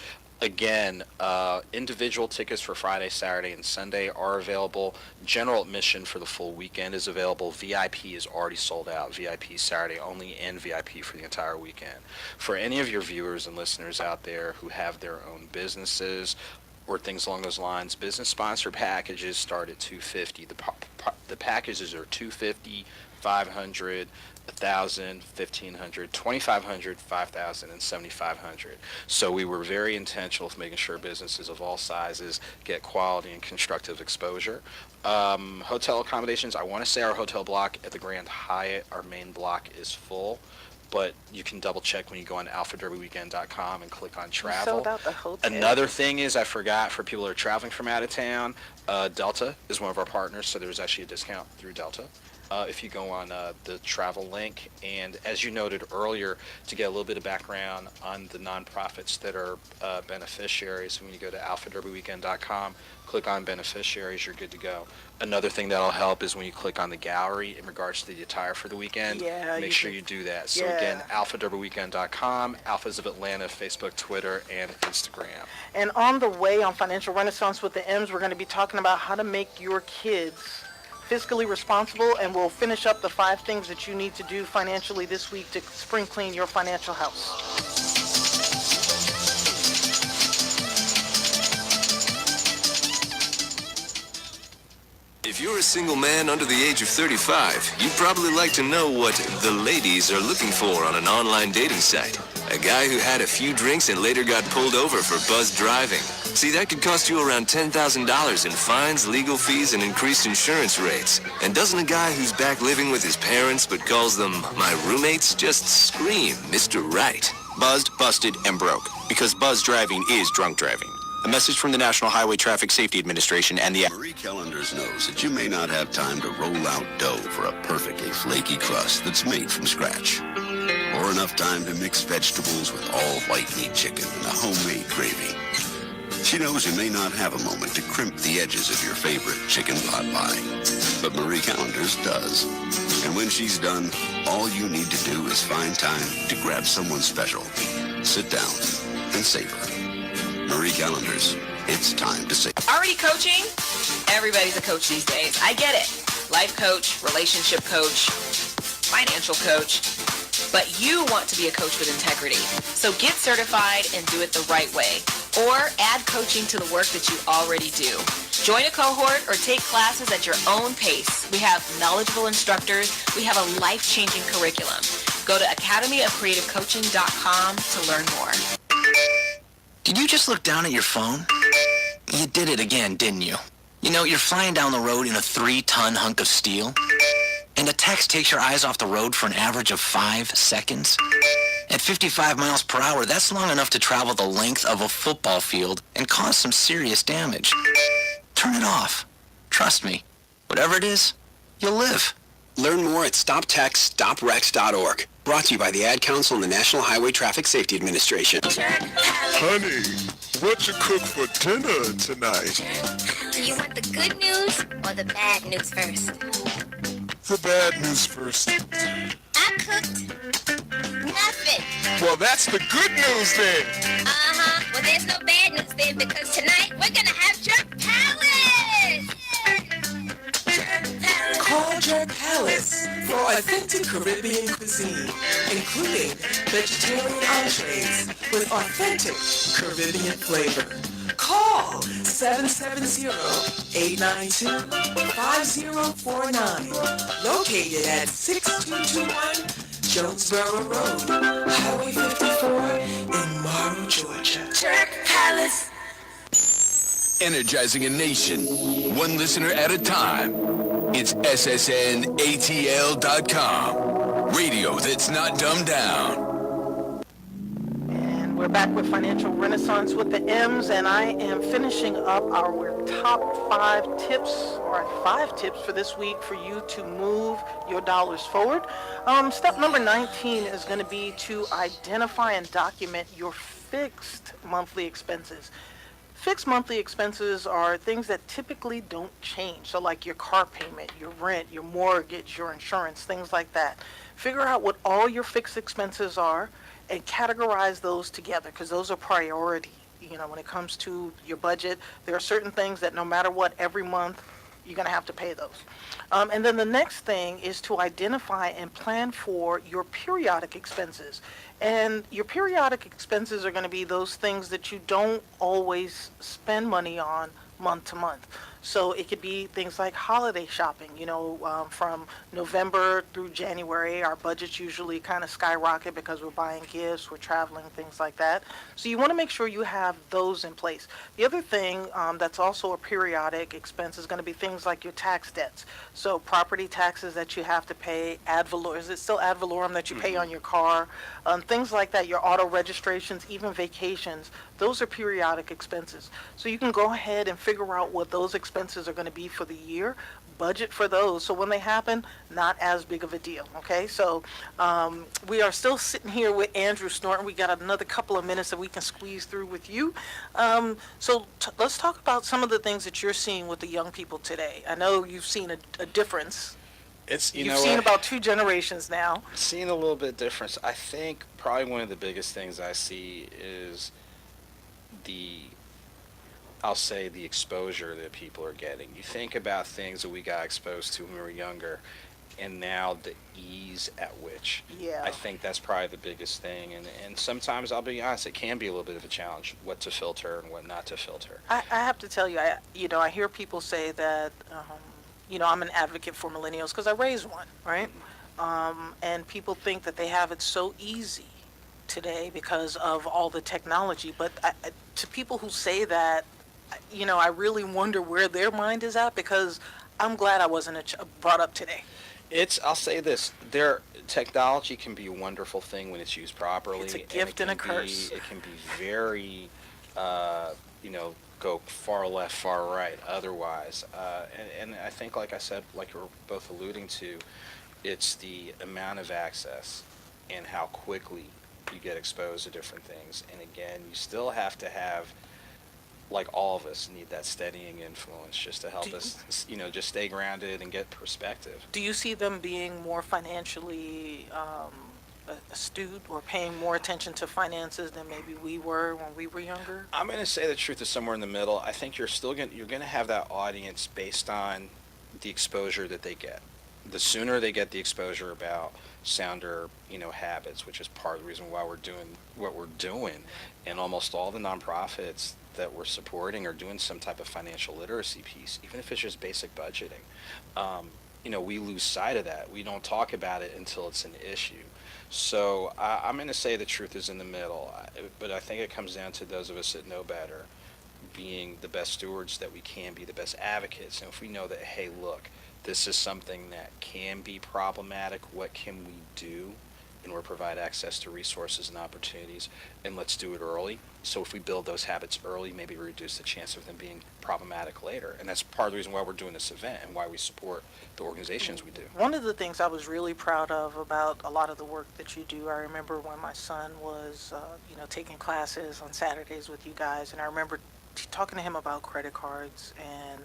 Again, individual tickets for Friday, Saturday, and Sunday are available. General admission for the full weekend is available. VIP is already sold out. VIP Saturday only and VIP for the entire weekend. For any of your viewers and listeners out there who have their own businesses or things along those lines, business sponsor packages start at $250. The packages are $250, $500, $1,000, $1,500, $2,500, $5,000, and $7,500. So we were very intentional with making sure businesses of all sizes get quality and constructive exposure. Hotel accommodations, I want to say our hotel block at the Grand Hyatt, our main block, is full. But you can double check when you go on alphaderbyweekend.com and click on travel. Sold out the hotel. Another thing is, I forgot, for people who are traveling from out of town, Delta is one of our partners, so there's actually a discount through Delta. If you go on the travel link. And as you noted earlier, to get a little bit of background on the nonprofits that are beneficiaries, when you go to alphaderbyweekend.com, click on beneficiaries, you're good to go. Another thing that'll help is when you click on the gallery in regards to the attire for the weekend, make sure you do that. So again, alphaderbyweekend.com, Alphas of Atlanta, Facebook, Twitter, and Instagram. And on the way on Financial Renaissance with the M's, we're going to be talking about how to make your kids fiscally responsible, and we'll finish up the 5 things that you need to do financially this week to spring clean your financial house. If you're a single man under the age of 35, you'd probably like to know what the ladies are looking for on an online dating site. A guy who had a few drinks and later got pulled over for buzzed driving. See, that could cost you around $10,000 in fines, legal fees, and increased insurance rates. And doesn't a guy who's back living with his parents but calls them my roommates just scream Mr. Right? Buzzed, busted, and broke. Because buzz driving is drunk driving. A message from the National Highway Traffic Safety Administration and the... Marie Callender's knows that you may not have time to roll out dough for a perfectly flaky crust that's made from scratch. Or enough time to mix vegetables with all white meat chicken and a homemade gravy. She knows you may not have a moment to crimp the edges of your favorite chicken pot pie. But Marie Callender's does. And when she's done, all you need to do is find time to grab someone special, sit down, and savor. Marie Callender's, it's time to save. Already coaching? Everybody's a coach these days. I get it. Life coach, relationship coach, financial coach. But you want to be a coach with integrity. So get certified and do it the right way. Or add coaching to the work that you already do. Join a cohort or take classes at your own pace. We have knowledgeable instructors. We have a life-changing curriculum. Go to academyofcreativecoaching.com to learn more. Did you just look down at your phone? You did it again, didn't you? You know, you're flying down the road in a 3-ton hunk of steel, and a text takes your eyes off the road for an average of 5 seconds. At 55 miles per hour, that's long enough to travel the length of a football field and cause some serious damage. Turn it off. Trust me. Whatever it is, you'll live. Learn more at stoptextsstopwrecks.org. Brought to you by the Ad Council and the National Highway Traffic Safety Administration. Honey, what you cook for dinner tonight? Do you want the good news or the bad news first? The bad news first. I cooked nothing. Well, that's the good news then. Uh-huh. Well, there's no bad news then, because tonight we're going to have Jerk Palace. Call Jerk Palace for authentic Caribbean cuisine, including vegetarian entrees with authentic Caribbean flavor. Call 770-892-5049. Located at 6221 Jonesboro Road, Highway 54 in Morrow, Georgia. Jerk Palace. Energizing a nation, one listener at a time. It's SSNATL.com. Radio that's not dumbed down. And we're back with Financial Renaissance with the M's, and I am finishing up our top 5 tips, or 5 tips for this week for you to move your dollars forward. Step number 19 is going to be to identify and document your fixed monthly expenses. Fixed monthly expenses are things that typically don't change. So like your car payment, your rent, your mortgage, your insurance, things like that. Figure out what all your fixed expenses are and categorize those together, because those are priority. You know, when it comes to your budget, there are certain things that no matter what, every month, you're going to have to pay those. And then the next thing is to identify and plan for your periodic expenses. And your periodic expenses are going to be those things that you don't always spend money on month to month. So it could be things like holiday shopping. You know, from November through January, our budgets usually kind of skyrocket because we're buying gifts, we're traveling, things like that. So you want to make sure you have those in place. The other thing that's also a periodic expense is going to be things like your tax debts. So property taxes that you have to pay, ad valorem, is it still ad valorem that you pay on your car? Things like that, your auto registrations, even vacations, those are periodic expenses. So you can go ahead and figure out what those expenses are going to be for the year, budget for those, so when they happen, not as big of a deal, okay? So we are still sitting here with Andrew Snorton. We got another couple of minutes that we can squeeze through with you. Let's talk about some of the things that you're seeing with the young people today. I know you've seen a difference. You've seen about 2 generations now. Seen a little bit difference. I think probably one of the biggest things I see is I'll say the exposure that people are getting. You think about things that we got exposed to when we were younger, and now the ease at which. Yeah. I think that's probably the biggest thing. And sometimes, I'll be honest, it can be a little bit of a challenge, what to filter and what not to filter. I have to tell you, I hear people say that, I'm an advocate for millennials because I raised one, right? And people think that they have it so easy today because of all the technology. But to people who say that, I really wonder where their mind is at, because I'm glad I wasn't brought up today. I'll say this, technology can be a wonderful thing when it's used properly. It's a gift and a curse. It can be very, go far left, far right otherwise. And I think, like I said, like you're both alluding to, it's the amount of access and how quickly you get exposed to different things. And again, you still have to have, like all of us, need that steadying influence just to help us, just stay grounded and get perspective. Do you see them being more financially astute or paying more attention to finances than maybe we were when we were younger? I'm going to say the truth is somewhere in the middle. I think you're going to have that audience based on the exposure that they get. The sooner they get the exposure about sounder, habits, which is part of the reason why we're doing what we're doing, and almost all the nonprofits that we're supporting are doing some type of financial literacy piece, even if it's just basic budgeting. We lose sight of that. We don't talk about it until it's an issue. So I'm going to say the truth is in the middle, but I think it comes down to those of us that know better being the best stewards that we can be, the best advocates. And if we know that, hey, look, this is something that can be problematic, what can we do in order to provide access to resources and opportunities, and let's do it early. So if we build those habits early, maybe reduce the chance of them being problematic later. And that's part of the reason why we're doing this event and why we support the organizations we do. One of the things I was really proud of about a lot of the work that you do, I remember when my son was, taking classes on Saturdays with you guys, and I remember talking to him about credit cards and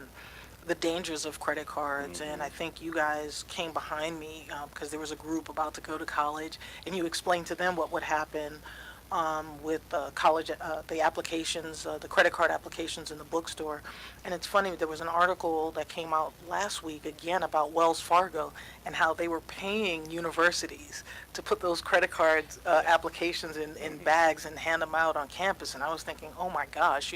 the dangers of credit cards, and I think you guys came behind me because there was a group about to go to college, and you explained to them what would happen with college, the applications, the credit card applications in the bookstore. And it's funny, there was an article that came out last week again about Wells Fargo and how they were paying universities to put those credit cards applications in bags and hand them out on campus. And I was thinking, oh my gosh,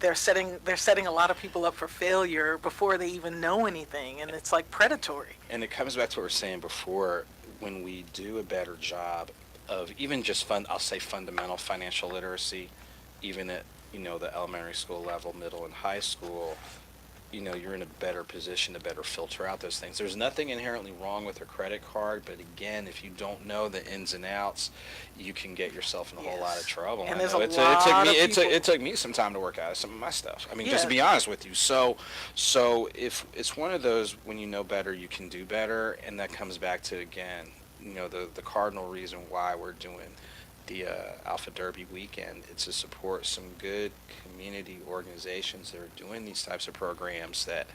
they're setting a lot of people up for failure before they even know anything, and it's like predatory. And it comes back to what we were saying before. When we do a better job of even just I'll say fundamental financial literacy, even at the elementary school level, middle and high school, you're in a better position to better filter out those things. There's nothing inherently wrong with a credit card, but again, if you don't know the ins and outs, you can get yourself in a whole lot of trouble. And there's it took me some time to work out of some of my stuff. I mean, just to be honest with you. So if it's one of those, when you know better, you can do better, and that comes back to, again, the cardinal reason why we're doing the Alpha Derby weekend. It's to support some good community organizations that are doing these types of programs that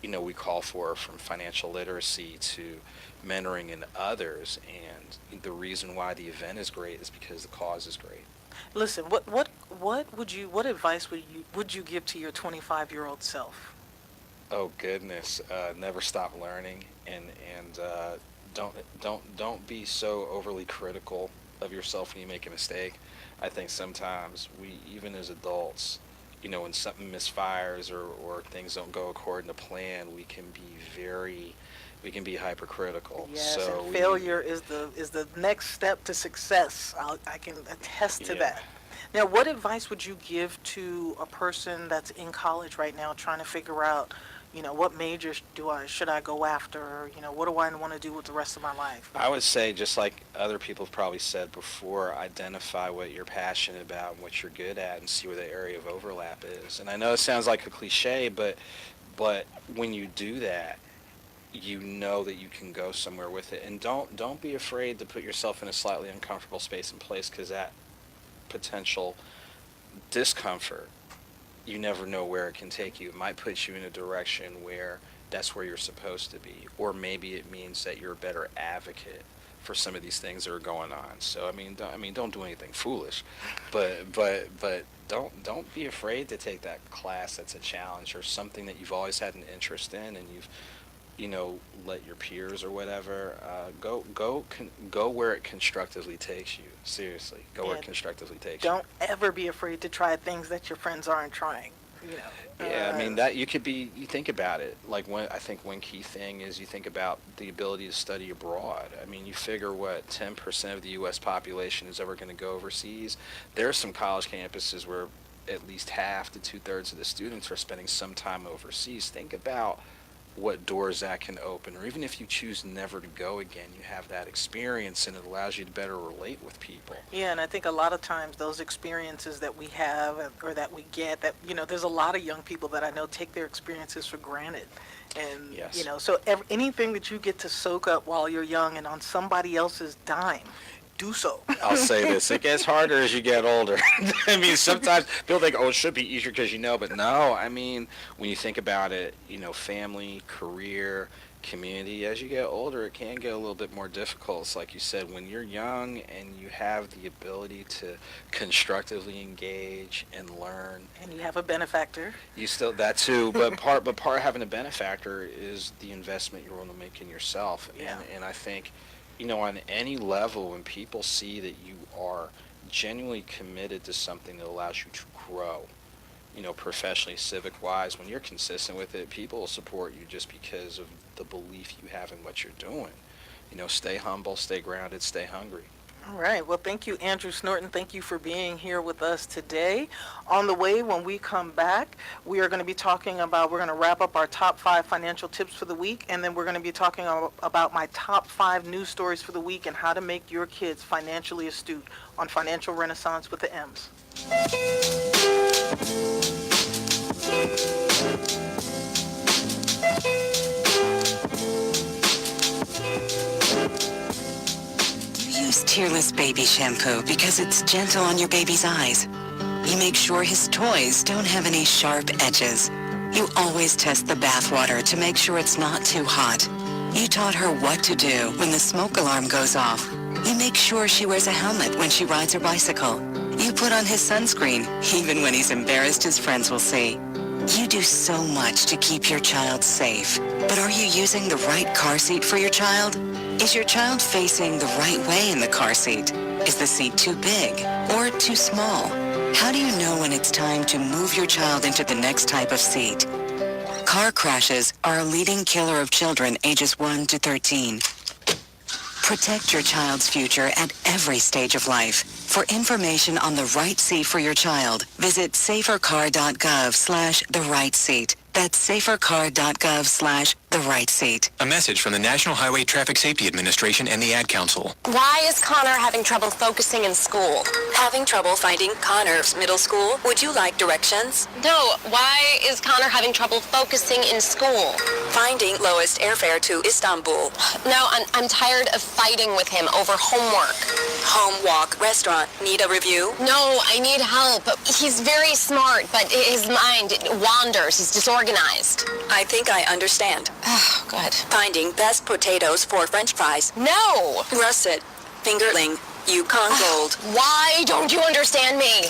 we call for, from financial literacy to mentoring in others. And the reason why the event is great is because the cause is great. Listen, what advice would you give to your 25-year-old self? Oh goodness, never stop learning, and don't be so overly critical of yourself when you make a mistake. I think sometimes we, even as adults, when something misfires or things don't go according to plan, we can be hypercritical. Yes, so and failure is the next step to success. I can attest to that. Now, what advice would you give to a person that's in college right now trying to figure out, what major should I go after? What do I want to do with the rest of my life? I would say, just like other people have probably said before, identify what you're passionate about and what you're good at, and see where the area of overlap is. And I know it sounds like a cliche, but when you do that, you know that you can go somewhere with it. And don't be afraid to put yourself in a slightly uncomfortable space and place, because that potential discomfort, you never know where it can take you. It might put you in a direction where that's where you're supposed to be, or maybe it means that you're a better advocate for some of these things that are going on. So don't do anything foolish, but don't be afraid to take that class that's a challenge, or something that you've always had an interest in, and you've let your peers or whatever go where it constructively takes you. Seriously, where it constructively takes you. Don't ever be afraid to try things that your friends aren't trying. Yeah, I mean, that you think about it. Like, I think one key thing is you think about the ability to study abroad. I mean, you figure what 10% of the U.S. population is ever going to go overseas. There are some college campuses where at least half to 2/3 of the students are spending some time overseas. Think about what doors that can open, or even if you choose never to go again, you have that experience, and it allows you to better relate with people. Yeah, and I think a lot of times those experiences that we have or that we get, that there's a lot of young people that I know take their experiences for granted, and yes. So anything that you get to soak up while you're young and on somebody else's dime, do so. I'll say this, it gets harder as you get older. I mean, sometimes people think, it should be easier because but no, I mean, when you think about it, family, career, community, as you get older, it can get a little bit more difficult. It's like you said, when you're young and you have the ability to constructively engage and learn. And you have a benefactor. You still, that too, but part of having a benefactor is the investment you're willing to make in yourself. Yeah. And I think, on any level, when people see that you are genuinely committed to something that allows you to grow, professionally, civic-wise, when you're consistent with it, people will support you just because of the belief you have in what you're doing. Stay humble, stay grounded, stay hungry. All right. Well, thank you, Andrew Snorton. Thank you for being here with us today. On the way, when we come back, we are going to be talking about, we're going to wrap up our top 5 financial tips for the week, and then we're going to be talking about my top 5 news stories for the week and how to make your kids financially astute on Financial Renaissance with the M's. Use Tearless Baby Shampoo because it's gentle on your baby's eyes. You make sure his toys don't have any sharp edges. You always test the bathwater to make sure it's not too hot. You taught her what to do when the smoke alarm goes off. You make sure she wears a helmet when she rides her bicycle. You put on his sunscreen, even when he's embarrassed his friends will see. You do so much to keep your child safe. But are you using the right car seat for your child? Is your child facing the right way in the car seat? Is the seat too big or too small? How do you know when it's time to move your child into the next type of seat? Car crashes are a leading killer of children ages 1 to 13. Protect your child's future at every stage of life. For information on the right seat for your child, visit safercar.gov/the-right-seat. That's safercar.gov/the-right-seat. A message from the National Highway Traffic Safety Administration and the Ad Council. Why is Connor having trouble focusing in school? Having trouble finding Connor's middle school? Would you like directions? No, why is Connor having trouble focusing in school? Finding lowest airfare to Istanbul. No, I'm tired of fighting with him over homework. Home walk restaurant. Need a review? No, I need help. He's very smart, but his mind wanders. He's disorganized. I think I understand. Oh, good. Finding best potatoes for French fries. No! Russet. Fingerling. Yukon Gold. Why don't you understand me?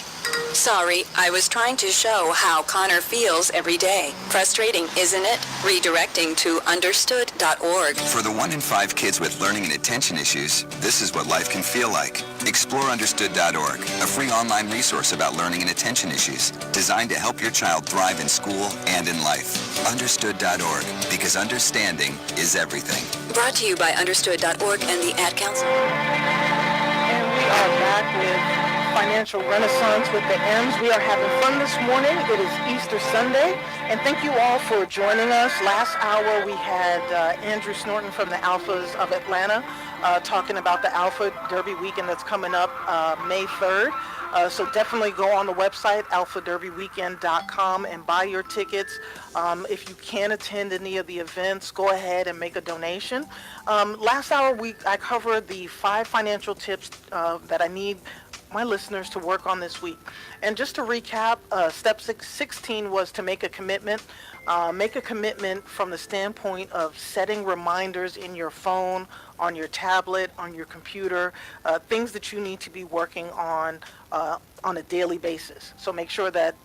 Sorry, I was trying to show how Connor feels every day. Frustrating, isn't it? Redirecting to understood.org. For the 1 in 5 kids with learning and attention issues, this is what life can feel like. Explore understood.org, a free online resource about learning and attention issues, designed to help your child thrive in school and in life. Understood.org, because understanding is everything. Brought to you by understood.org and the Ad Council. We are back with Financial Renaissance with the M's. We are having fun this morning. It is Easter Sunday, and thank you all for joining us. Last hour we had Andrew Snorton from the Alphas of Atlanta talking about the Alpha Derby weekend that's coming up May 3rd. So definitely go on the website, alphaderbyweekend.com, and buy your tickets. If you can't attend any of the events, go ahead and make a donation. Last hour, I covered the 5 financial tips that I need my listeners to work on this week. And just to recap, step 16 was to make a commitment. Make a commitment from the standpoint of setting reminders in your phone, on your tablet, on your computer, things that you need to be working on a daily basis. So make sure that,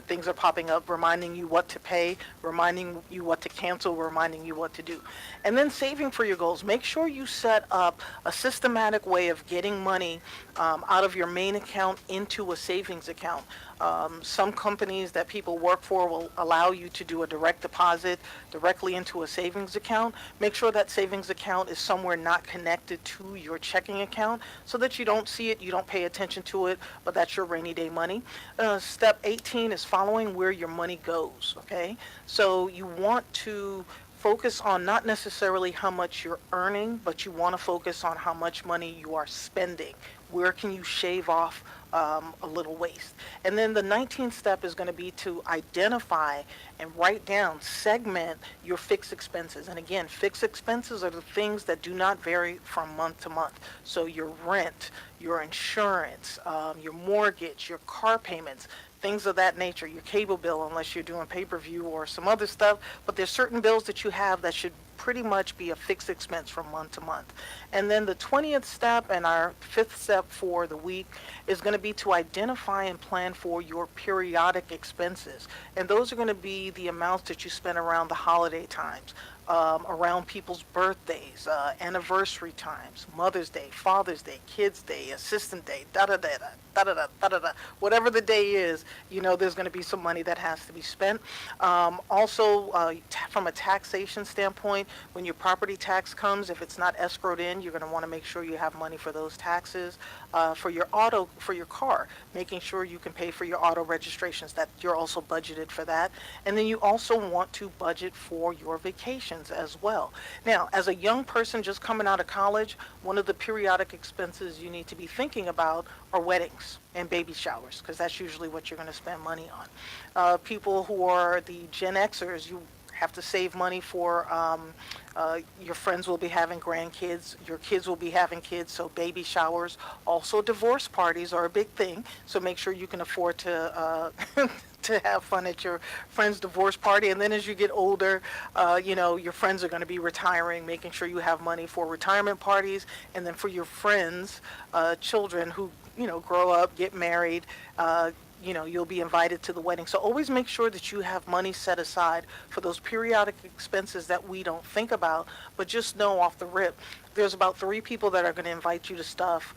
things are popping up, reminding you what to pay, reminding you what to cancel, reminding you what to do. And then saving for your goals. Make sure you set up a systematic way of getting money out of your main account into a savings account. Some companies that people work for will allow you to do a direct deposit directly into a savings account. Make sure that savings account is somewhere not connected to your checking account so that you don't see it, you don't pay attention to it, but that's your rainy day money. Step 18 is following where your money goes, okay? So you want to focus on not necessarily how much you're earning, but you want to focus on how much money you are spending. Where can you shave off a little waste? And then the 19th step is going to be to identify and write down, segment your fixed expenses. And again, fixed expenses are the things that do not vary from month to month. So your rent, your insurance, your mortgage, your car payments, things of that nature, your cable bill, unless you're doing pay-per-view or some other stuff. But there's certain bills that you have that should pretty much be a fixed expense from month to month. And then the 20th step and our 5th step for the week is going to be to identify and plan for your periodic expenses. And those are going to be the amounts that you spend around the holiday times, around people's birthdays, anniversary times, Mother's Day, Father's Day, Kids Day, Assistant Day, whatever the day is, there's going to be some money that has to be spent. Also, from a taxation standpoint, when your property tax comes, if it's not escrowed in, you're going to want to make sure you have money for those taxes. For your car, making sure you can pay for your auto registrations, that you're also budgeted for that. And then you also want to budget for your vacations as well. Now, as a young person just coming out of college, one of the periodic expenses you need to be thinking about are weddings and baby showers, because that's usually what you're going to spend money on. People who are the Gen Xers, you have to save money for your friends will be having grandkids, your kids will be having kids, so baby showers. Also, divorce parties are a big thing, so make sure you can afford to to have fun at your friend's divorce party. And then as you get older, your friends are going to be retiring, making sure you have money for retirement parties. And then for your friends, children who, grow up, get married, you'll be invited to the wedding. So always make sure that you have money set aside for those periodic expenses that we don't think about, but just know off the rip, there's about 3 people that are going to invite you to stuff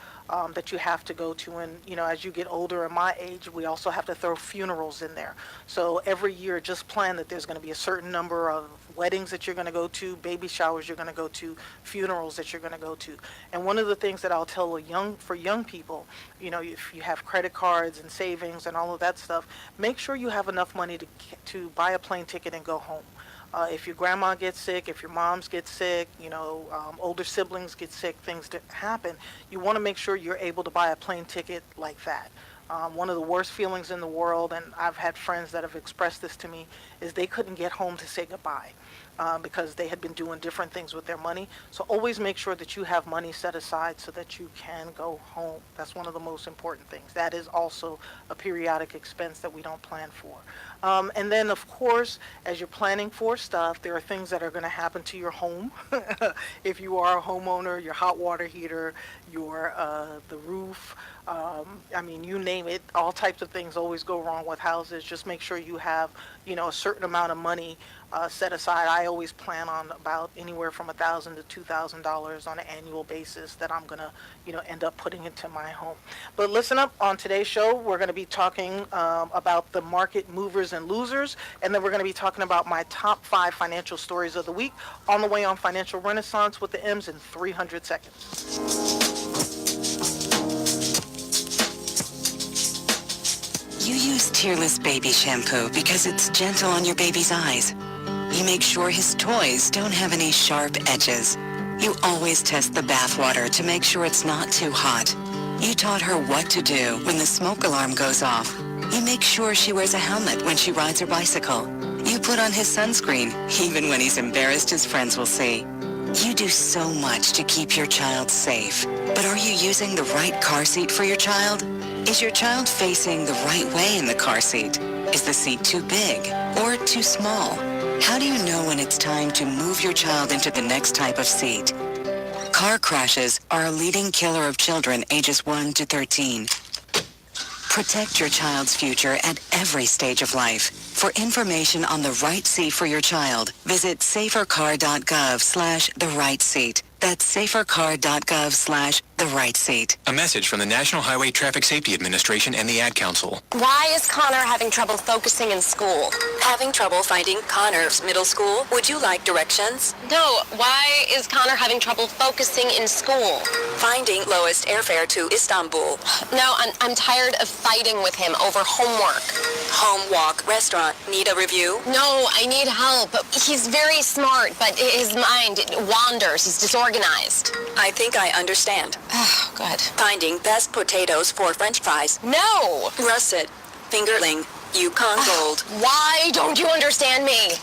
that you have to go to. And, as you get older in my age, we also have to throw funerals in there. So every year, just plan that there's going to be a certain number of weddings that you're going to go to, baby showers you're going to go to, funerals that you're going to go to. And one of the things that I'll tell for young people, if you have credit cards and savings and all of that stuff, make sure you have enough money to buy a plane ticket and go home. If your grandma gets sick, if your moms get sick, older siblings get sick, things that happen, you want to make sure you're able to buy a plane ticket like that. One of the worst feelings in the world, and I've had friends that have expressed this to me, is they couldn't get home to say goodbye because they had been doing different things with their money. So always make sure that you have money set aside so that you can go home. That's one of the most important things. That is also a periodic expense that we don't plan for. And then, of course, as you're planning for stuff, there are things that are going to happen to your home. If you are a homeowner, your hot water heater, the roof, you name it, all types of things always go wrong with houses. Just make sure you have, a certain amount of money set aside. I always plan on about anywhere from $1,000 to $2,000 on an annual basis that I'm going to, end up putting into my home. But listen up, on today's show, we're going to be talking about the market movers and losers, and then we're going to be talking about my top 5 financial stories of the week on the way on Financial Renaissance with the M's in 300 seconds. You use tearless baby shampoo because it's gentle on your baby's eyes. You make sure his toys don't have any sharp edges. You always test the bathwater to make sure it's not too hot. You taught her what to do when the smoke alarm goes off. You make sure she wears a helmet when she rides her bicycle. You put on his sunscreen, even when he's embarrassed his friends will see. You do so much to keep your child safe. But are you using the right car seat for your child? Is your child facing the right way in the car seat? Is the seat too big or too small? How do you know when it's time to move your child into the next type of seat? Car crashes are a leading killer of children ages 1 to 13. Protect your child's future at every stage of life. For information on the right seat for your child, visit safercar.gov/the-right-seat. That's safercar.gov/the-right-seat. A message from the National Highway Traffic Safety Administration and the Ad Council. Why is Connor having trouble focusing in school? Having trouble finding Connor's middle school? Would you like directions? No, why is Connor having trouble focusing in school? Finding lowest airfare to Istanbul. No, I'm tired of fighting with him over homework. Home walk restaurant. Need a review? No, I need help. He's very smart, but his mind wanders. He's disorganized. I think I understand. Oh, good. Finding best potatoes for French fries. No! Russet. Fingerling. Yukon Gold. Why don't you understand me?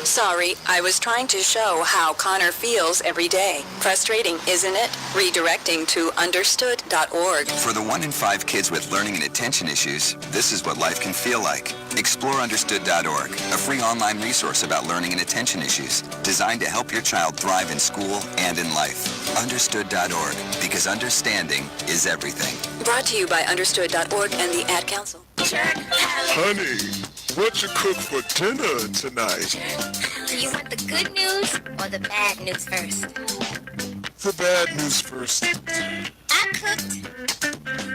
Sorry, I was trying to show how Connor feels every day. Frustrating, isn't it? Redirecting to understood.org. For the 1 in 5 kids with learning and attention issues, this is what life can feel like. Explore understood.org, a free online resource about learning and attention issues, designed to help your child thrive in school and in life. Understood.org, because understanding is everything. Brought to you by understood.org and the Ad Council. Honey, what you cook for dinner tonight? Do you want the good news or the bad news first? The bad news first. I cooked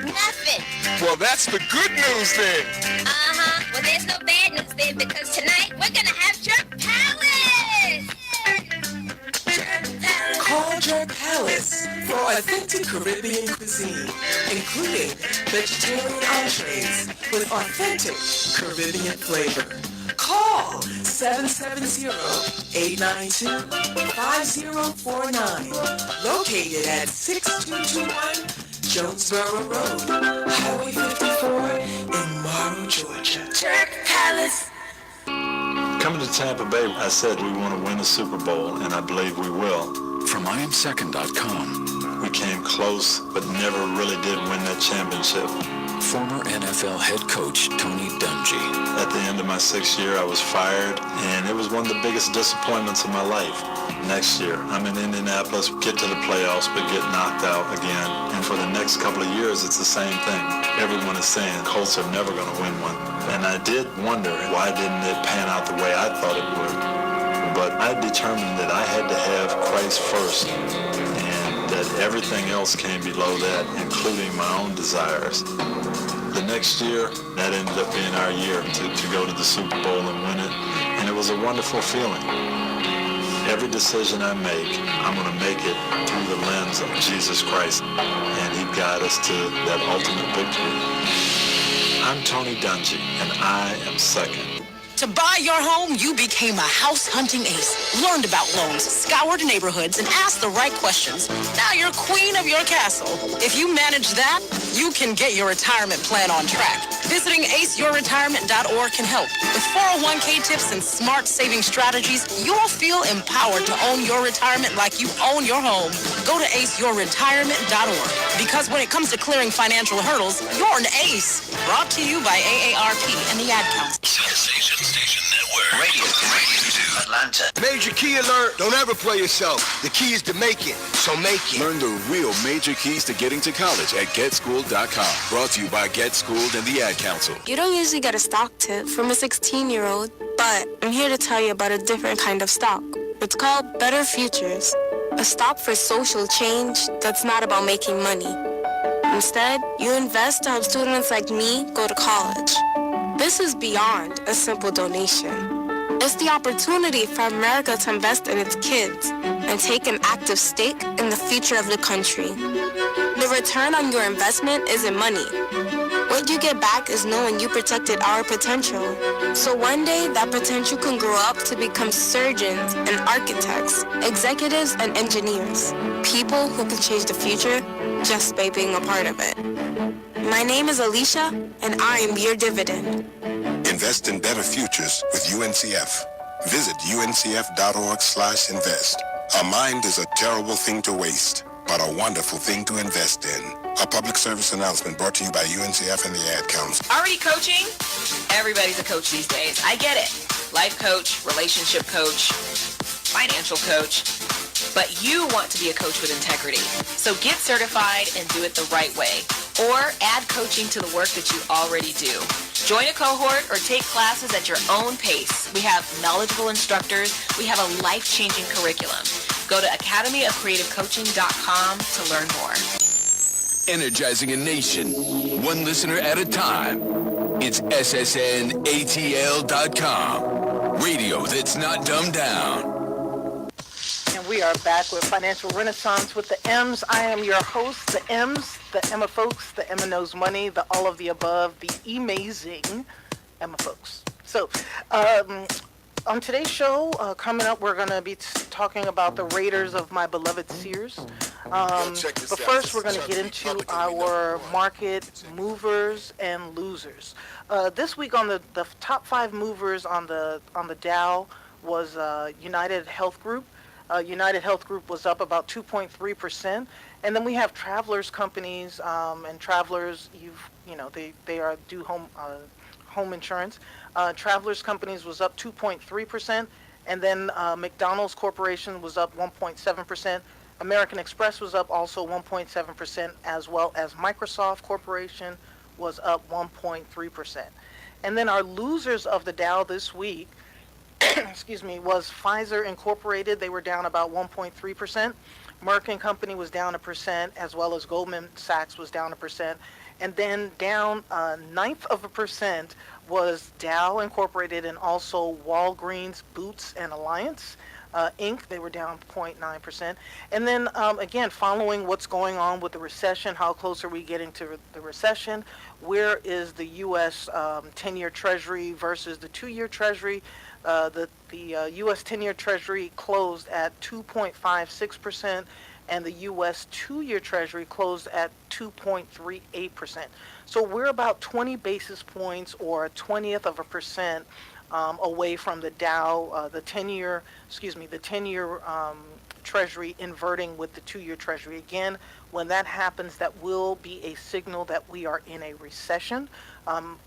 nothing. Well, that's the good news then. Uh-huh. Well, there's no bad news then because tonight we're gonna have Jerk Palace. Call Jerk Palace for authentic Caribbean cuisine, including vegetarian entrees with authentic Caribbean flavor. Call 770-892-5049. Located at 6221 Jonesboro Road, Highway 54 in Morrow, Georgia. Jerk Palace. Coming to Tampa Bay, I said we want to win the Super Bowl, and I believe we will. From IamSecond.com. We came close, but never really did win that championship. Former NFL head coach Tony Dungy. At the end of my 6th year, I was fired, and it was one of the biggest disappointments of my life. Next year, I'm in Indianapolis, get to the playoffs, but get knocked out again. And for the next couple of years, it's the same thing. Everyone is saying Colts are never going to win one. And I did wonder, why didn't it pan out the way I thought it would? But I determined that I had to have Christ first. And that everything else came below that, including my own desires. The next year, that ended up being our year to go to the Super Bowl and win it, and it was a wonderful feeling. Every decision I make, I'm going to make it through the lens of Jesus Christ, and He guide us to that ultimate victory. I'm Tony Dungy, and I am second. To buy your home, you became a house hunting ace. Learned about loans, scoured neighborhoods, and asked the right questions. Now you're queen of your castle. If you manage that, you can get your retirement plan on track. Visiting aceyourretirement.org can help. With 401k tips and smart saving strategies, you'll feel empowered to own your retirement like you own your home. Go to aceyourretirement.org. Because when it comes to clearing financial hurdles, you're an ace. Brought to you by AARP and the Ad Council. Sensation Station Network. Radio 2 Atlanta. Major key alert. Don't ever play yourself. The key is to make it, so make it. Learn the real major keys to getting to college at GetSchooled.com. Brought to you by GetSchooled and the Ad Council. You don't usually get a stock tip from a 16-year-old, but I'm here to tell you about a different kind of stock. It's called Better Futures, a stock for social change that's not about making money. Instead, you invest to help students like me go to college. This is beyond a simple donation. It's the opportunity for America to invest in its kids and take an active stake in the future of the country. The return on your investment isn't money. What you get back is knowing you protected our potential. So one day, that potential can grow up to become surgeons and architects, executives and engineers, people who can change the future just by being a part of it. My name is Alicia, and I am your dividend. Invest in better futures with UNCF. Visit uncf.org/invest. A mind is a terrible thing to waste, but a wonderful thing to invest in. A public service announcement brought to you by UNCF and the Ad Council. Already coaching? Everybody's a coach these days. I get it. Life coach, relationship coach, financial coach. But you want to be a coach with integrity. So get certified and do it the right way. Or add coaching to the work that you already do. Join a cohort or take classes at your own pace. We have knowledgeable instructors. We have a life-changing curriculum. Go to academyofcreativecoaching.com to learn more. Energizing a nation, one listener at a time. It's SSNATL.com. Radio that's not dumbed down. And we are back with Financial Renaissance with the M's. I am your host, the M's, the Emma Foulkes, the Emma Knows Money, the all of the above, the amazing Emma Foulkes. So, on today's show, coming up, we're going to be talking about the Raiders of my beloved Sears. But first, we're going to get into our market movers and losers. This week on the top 5 movers on the Dow was United Health Group. United Health Group was up about 2.3%, and then we have Travelers companies, and Travelers, they are do home insurance. Travelers companies was up 2.3%, and then McDonald's Corporation was up 1.7%. American Express was up also 1.7%, as well as Microsoft Corporation was up 1.3%. And then our losers of the Dow this week, excuse me, was Pfizer Incorporated. They were down about 1.3%. Merck & Company was down 1%, as well as Goldman Sachs was down 1%. And then down 0.9% was Dow Incorporated and also Walgreens Boots and Alliance Inc. They were down 0.9%. And then again, following what's going on with the recession, how close are we getting to the recession? Where is the U.S. 10-year Treasury versus the 2-year Treasury? The U.S. 10-year Treasury closed at 2.56%, and the U.S. 2-year Treasury closed at 2.38%. So we're about 20 basis points or a 20th% away from the Dow, the 10-year Treasury inverting with the 2-year Treasury. Again, when that happens, that will be a signal that we are in a recession.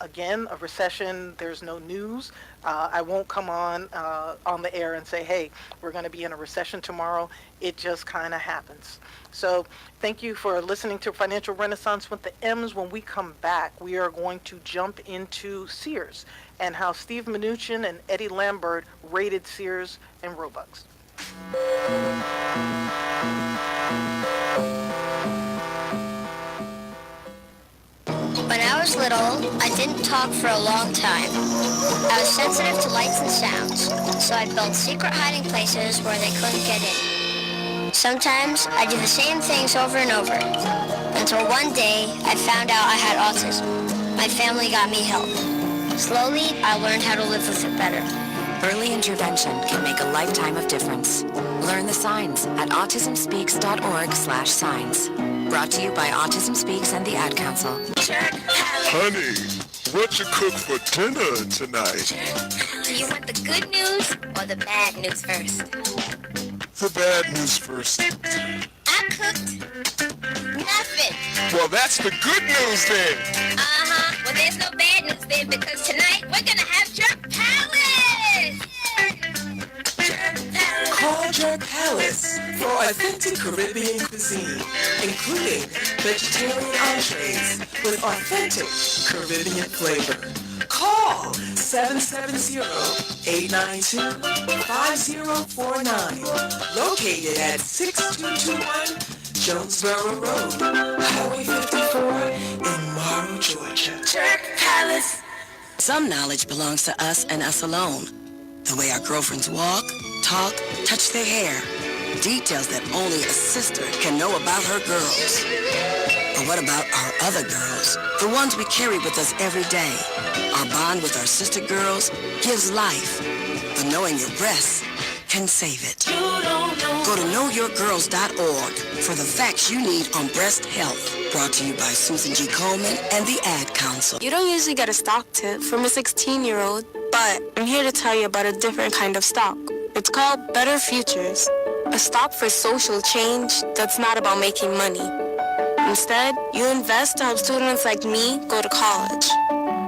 Again, a recession, there's no news. I won't come on the air and say, hey, we're going to be in a recession tomorrow. It just kind of happens. So thank you for listening to Financial Renaissance with the M's. When we come back, we are going to jump into Sears and how Steve Mnuchin and Eddie Lambert rated Sears and Roebucks. I was little, I didn't talk for a long time. I was sensitive to lights and sounds, so I built secret hiding places where they couldn't get in. Sometimes I do the same things over and over, until one day I found out I had autism. My family got me help. Slowly, I learned how to live with it better. Early intervention can make a lifetime of difference. Learn the signs at autismspeaks.org/signs. Brought to you by Autism Speaks and the Ad Council. Honey, what you cook for dinner tonight? Do you want the good news or the bad news first? The bad news first. I cooked nothing. Well, that's the good news then. Uh-huh. Well, there's no bad news then because tonight we're gonna have Jerk Palace. Call Jerk Palace for authentic Caribbean cuisine, including vegetarian entrees with authentic Caribbean flavor. Call 770-892-5049. Located at 6221 Jonesboro Road, Highway 54 in Morrow, Georgia. Jerk Palace. Some knowledge belongs to us and us alone. The way our girlfriends walk, talk, touch their hair. Details that only a sister can know about her girls. But what about our other girls? The ones we carry with us every day. Our bond with our sister girls gives life. But knowing your breasts can save it. Go to knowyourgirls.org for the facts you need on breast health. Brought to you by Susan G. Coleman and the Ad Council. You don't usually get a stock tip from a 16-year-old, but I'm here to tell you about a different kind of stock. It's called Better Futures, a stock for social change that's not about making money. Instead, you invest to help students like me go to college.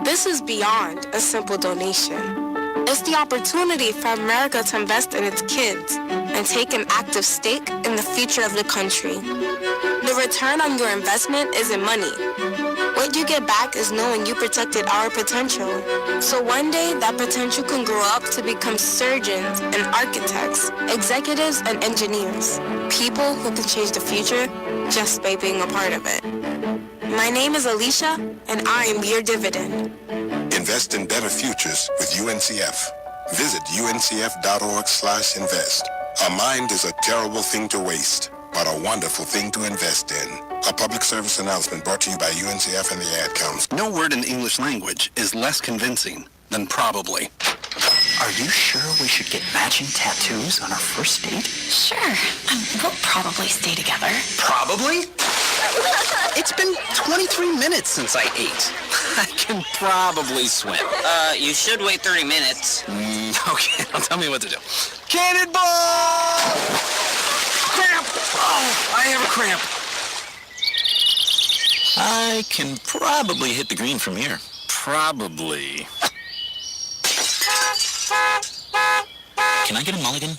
This is beyond a simple donation. It's the opportunity for America to invest in its kids and take an active stake in the future of the country. The return on your investment isn't money. What you get back is knowing you protected our potential. So one day, that potential can grow up to become surgeons and architects, executives and engineers. People who can change the future just by being a part of it. My name is Alicia, and I am your dividend. Invest in better futures with UNCF. Visit uncf.org/invest. A mind is a terrible thing to waste, but a wonderful thing to invest in. A public service announcement brought to you by UNCF and the Ad Council. No word in the English language is less convincing than probably. Are you sure we should get matching tattoos on our first date? Sure. We'll probably stay together. Probably? It's been 23 minutes since I ate. I can probably swim. You should wait 30 minutes. Okay, now tell me what to do. Cannonball! Cramp! Oh, I have a cramp. I can probably hit the green from here. Probably. Can I get a mulligan?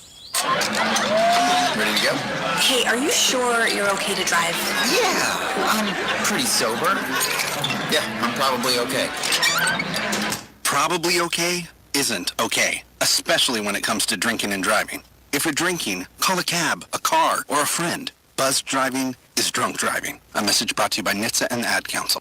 Ready to go? Hey, are you sure you're okay to drive? Yeah, I'm pretty sober. Yeah, I'm probably okay. Probably okay isn't okay, especially when it comes to drinking and driving. If you're drinking, call a cab, a car, or a friend. Buzzed driving is drunk driving. A message brought to you by NHTSA and the Ad Council.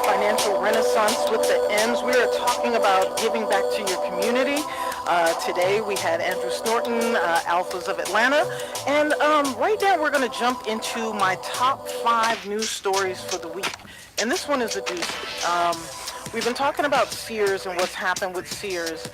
Financial Renaissance with the M's. We are talking about giving back to your community. Today we had Andrew Snorton, Alphas of Atlanta. And right now we're going to jump into my top 5 news stories for the week. And this one is a doozy. We've been talking about Sears and what's happened with Sears.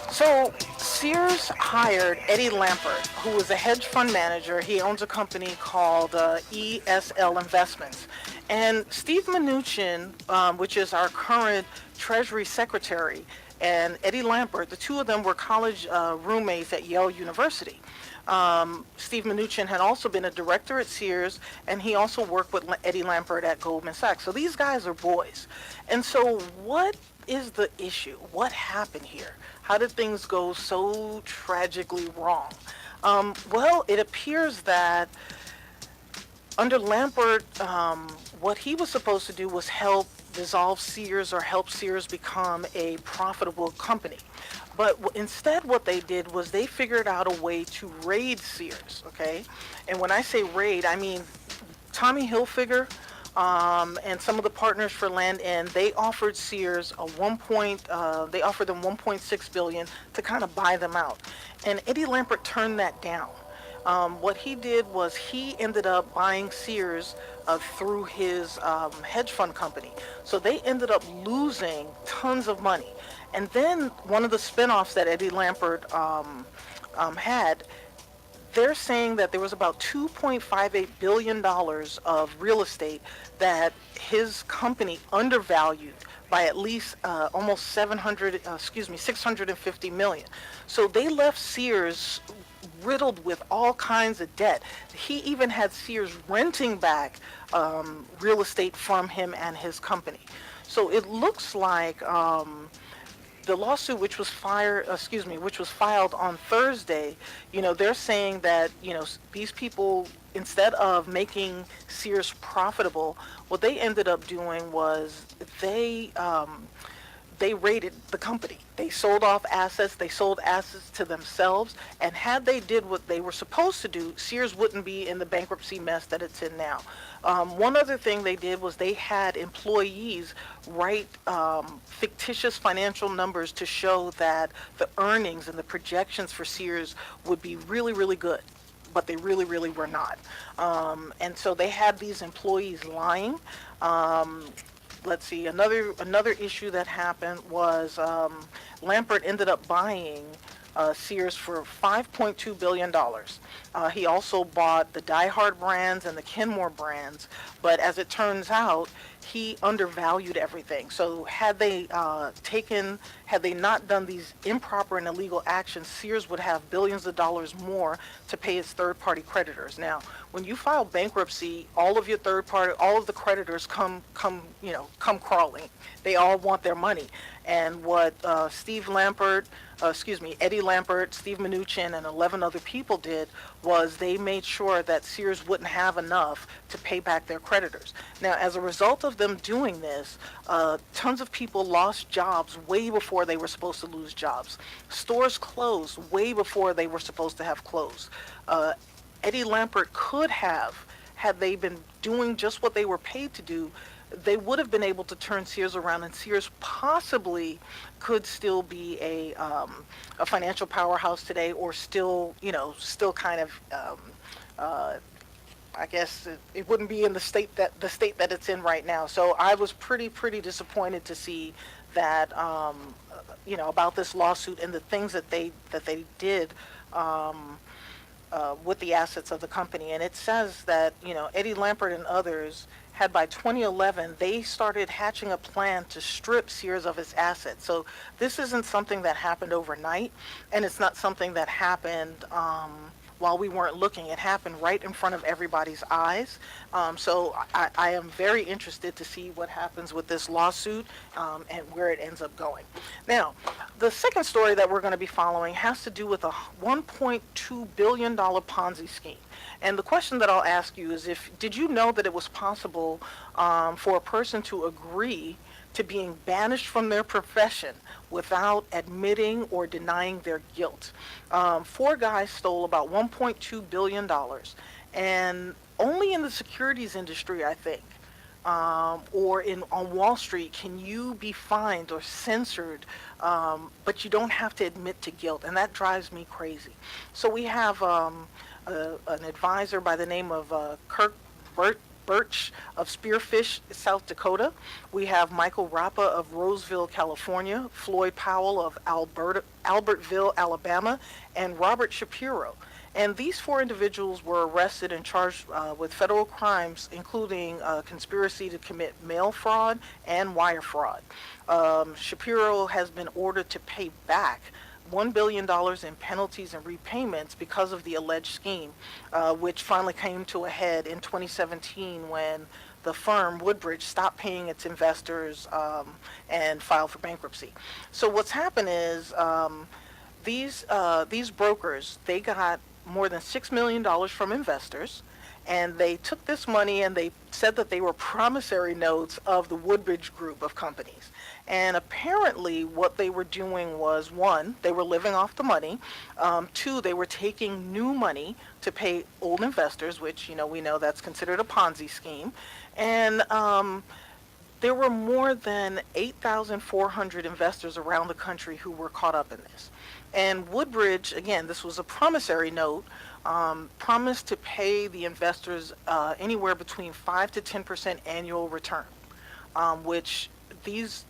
So Sears hired Eddie Lampert, who is a hedge fund manager. He owns a company called ESL Investments. And Steve Mnuchin, which is our current Treasury Secretary, and Eddie Lampert, the two of them were college roommates at Yale University. Steve Mnuchin had also been a director at Sears, and he also worked with Eddie Lampert at Goldman Sachs. So these guys are boys. And so what is the issue? What happened here? How did things go so tragically wrong? Well, it appears that under Lampert, what he was supposed to do was help dissolve Sears or help Sears become a profitable company. But instead what they did was they figured out a way to raid Sears, okay? And when I say raid, I mean Tommy Hilfiger and some of the partners for Land End, they offered Sears they offered them 1.6 billion to kind of buy them out. And Eddie Lampert turned that down. What he did was he ended up buying Sears through his hedge fund company. So they ended up losing tons of money. And then one of the spinoffs that Eddie Lampert had, they're saying that there was about $2.58 billion of real estate that his company undervalued by at least almost 650 million. So they left Sears riddled with all kinds of debt. He even had Sears renting back real estate from him and his company. So it looks like the lawsuit, which was filed on Thursday, they're saying that, these people, instead of making Sears profitable, what they ended up doing was they raided the company. They sold off assets. They sold assets to themselves. And had they did what they were supposed to do, Sears wouldn't be in the bankruptcy mess that it's in now. One other thing they did was they had employees write fictitious financial numbers to show that the earnings and the projections for Sears would be really, really good, but they really, really were not. And so they had these employees lying. Let's see, another issue that happened was Lampert ended up buying Sears for $5.2 billion. He also bought the Die Hard brands and the Kenmore brands, but as it turns out, he undervalued everything. So had they not done these improper and illegal actions, Sears would have billions of dollars more to pay its third-party creditors. Now, when you file bankruptcy, all of the creditors come crawling. They all want their money. And what Eddie Lampert, Steve Mnuchin, and 11 other people did was they made sure that Sears wouldn't have enough to pay back their creditors. Now, as a result of them doing this, tons of people lost jobs way before they were supposed to lose jobs. Stores closed way before they were supposed to have closed. Eddie Lampert could have, had they been doing just what they were paid to do, they would have been able to turn Sears around, and Sears possibly could still be a financial powerhouse today, or still kind of, I guess it wouldn't be in the state that it's in right now. So I was pretty disappointed to see that, about this lawsuit and the things that they did with the assets of the company. And it says that, Eddie Lampert and others had, by 2011, they started hatching a plan to strip Sears of its assets. So this isn't something that happened overnight, and it's not something that happened while we weren't looking. It happened right in front of everybody's eyes. So I am very interested to see what happens with this lawsuit and where it ends up going. Now, the second story that we're going to be following has to do with a $1.2 billion Ponzi scheme. And the question that I'll ask you is, did you know that it was possible for a person to agree to being banished from their profession without admitting or denying their guilt? 4 guys stole about $1.2 billion, and only in the securities industry, I think, or on Wall Street, can you be fined or censored, but you don't have to admit to guilt, and that drives me crazy. So we have an advisor by the name of Kirk Birch of Spearfish, South Dakota. We have Michael Rappa of Roseville, California, Floyd Powell of Albertville, Alabama, and Robert Shapiro. And these 4 individuals were arrested and charged with federal crimes, including conspiracy to commit mail fraud and wire fraud. Shapiro has been ordered to pay back $1 billion in penalties and repayments because of the alleged scheme, which finally came to a head in 2017 when the firm Woodbridge stopped paying its investors and filed for bankruptcy. So what's happened is these brokers, they got more than $6 million from investors, And they took this money and they said that they were promissory notes of the Woodbridge group of companies. And apparently what they were doing was, one, they were living off the money. Two, they were taking new money to pay old investors, which, we know that's considered a Ponzi scheme. And there were more than 8,400 investors around the country who were caught up in this. And Woodbridge, again, this was a promissory note, promised to pay the investors anywhere between 5 to 10% annual return, which these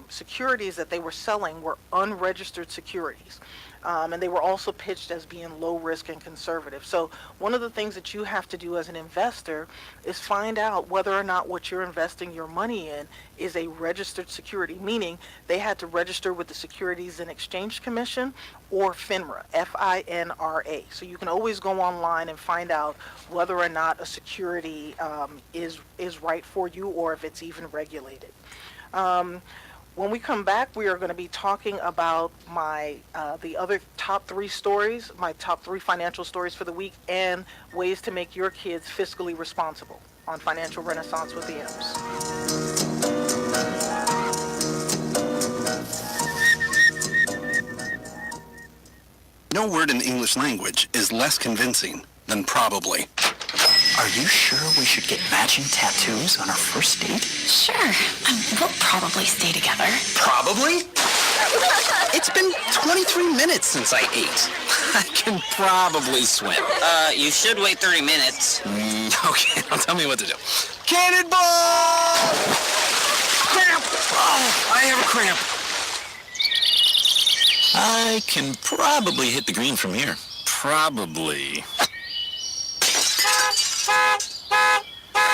securities that they were selling were unregistered securities. And they were also pitched as being low risk and conservative. So one of the things that you have to do as an investor is find out whether or not what you're investing your money in is a registered security, meaning they had to register with the Securities and Exchange Commission or FINRA, F-I-N-R-A. So you can always go online and find out whether or not a security is right for you or if it's even regulated. When we come back, we are going to be talking about the other top 3 stories, my top 3 financial stories for the week, and ways to make your kids fiscally responsible on Financial Renaissance with the M's. No word in the English language is less convincing than probably. Are you sure we should get matching tattoos on our first date? Sure. We'll probably stay together. Probably? It's been 23 minutes since I ate. I can probably swim. You should wait 30 minutes. Okay, now tell me what to do. Cannonball! Cramp! Oh, I have a cramp. I can probably hit the green from here. Probably.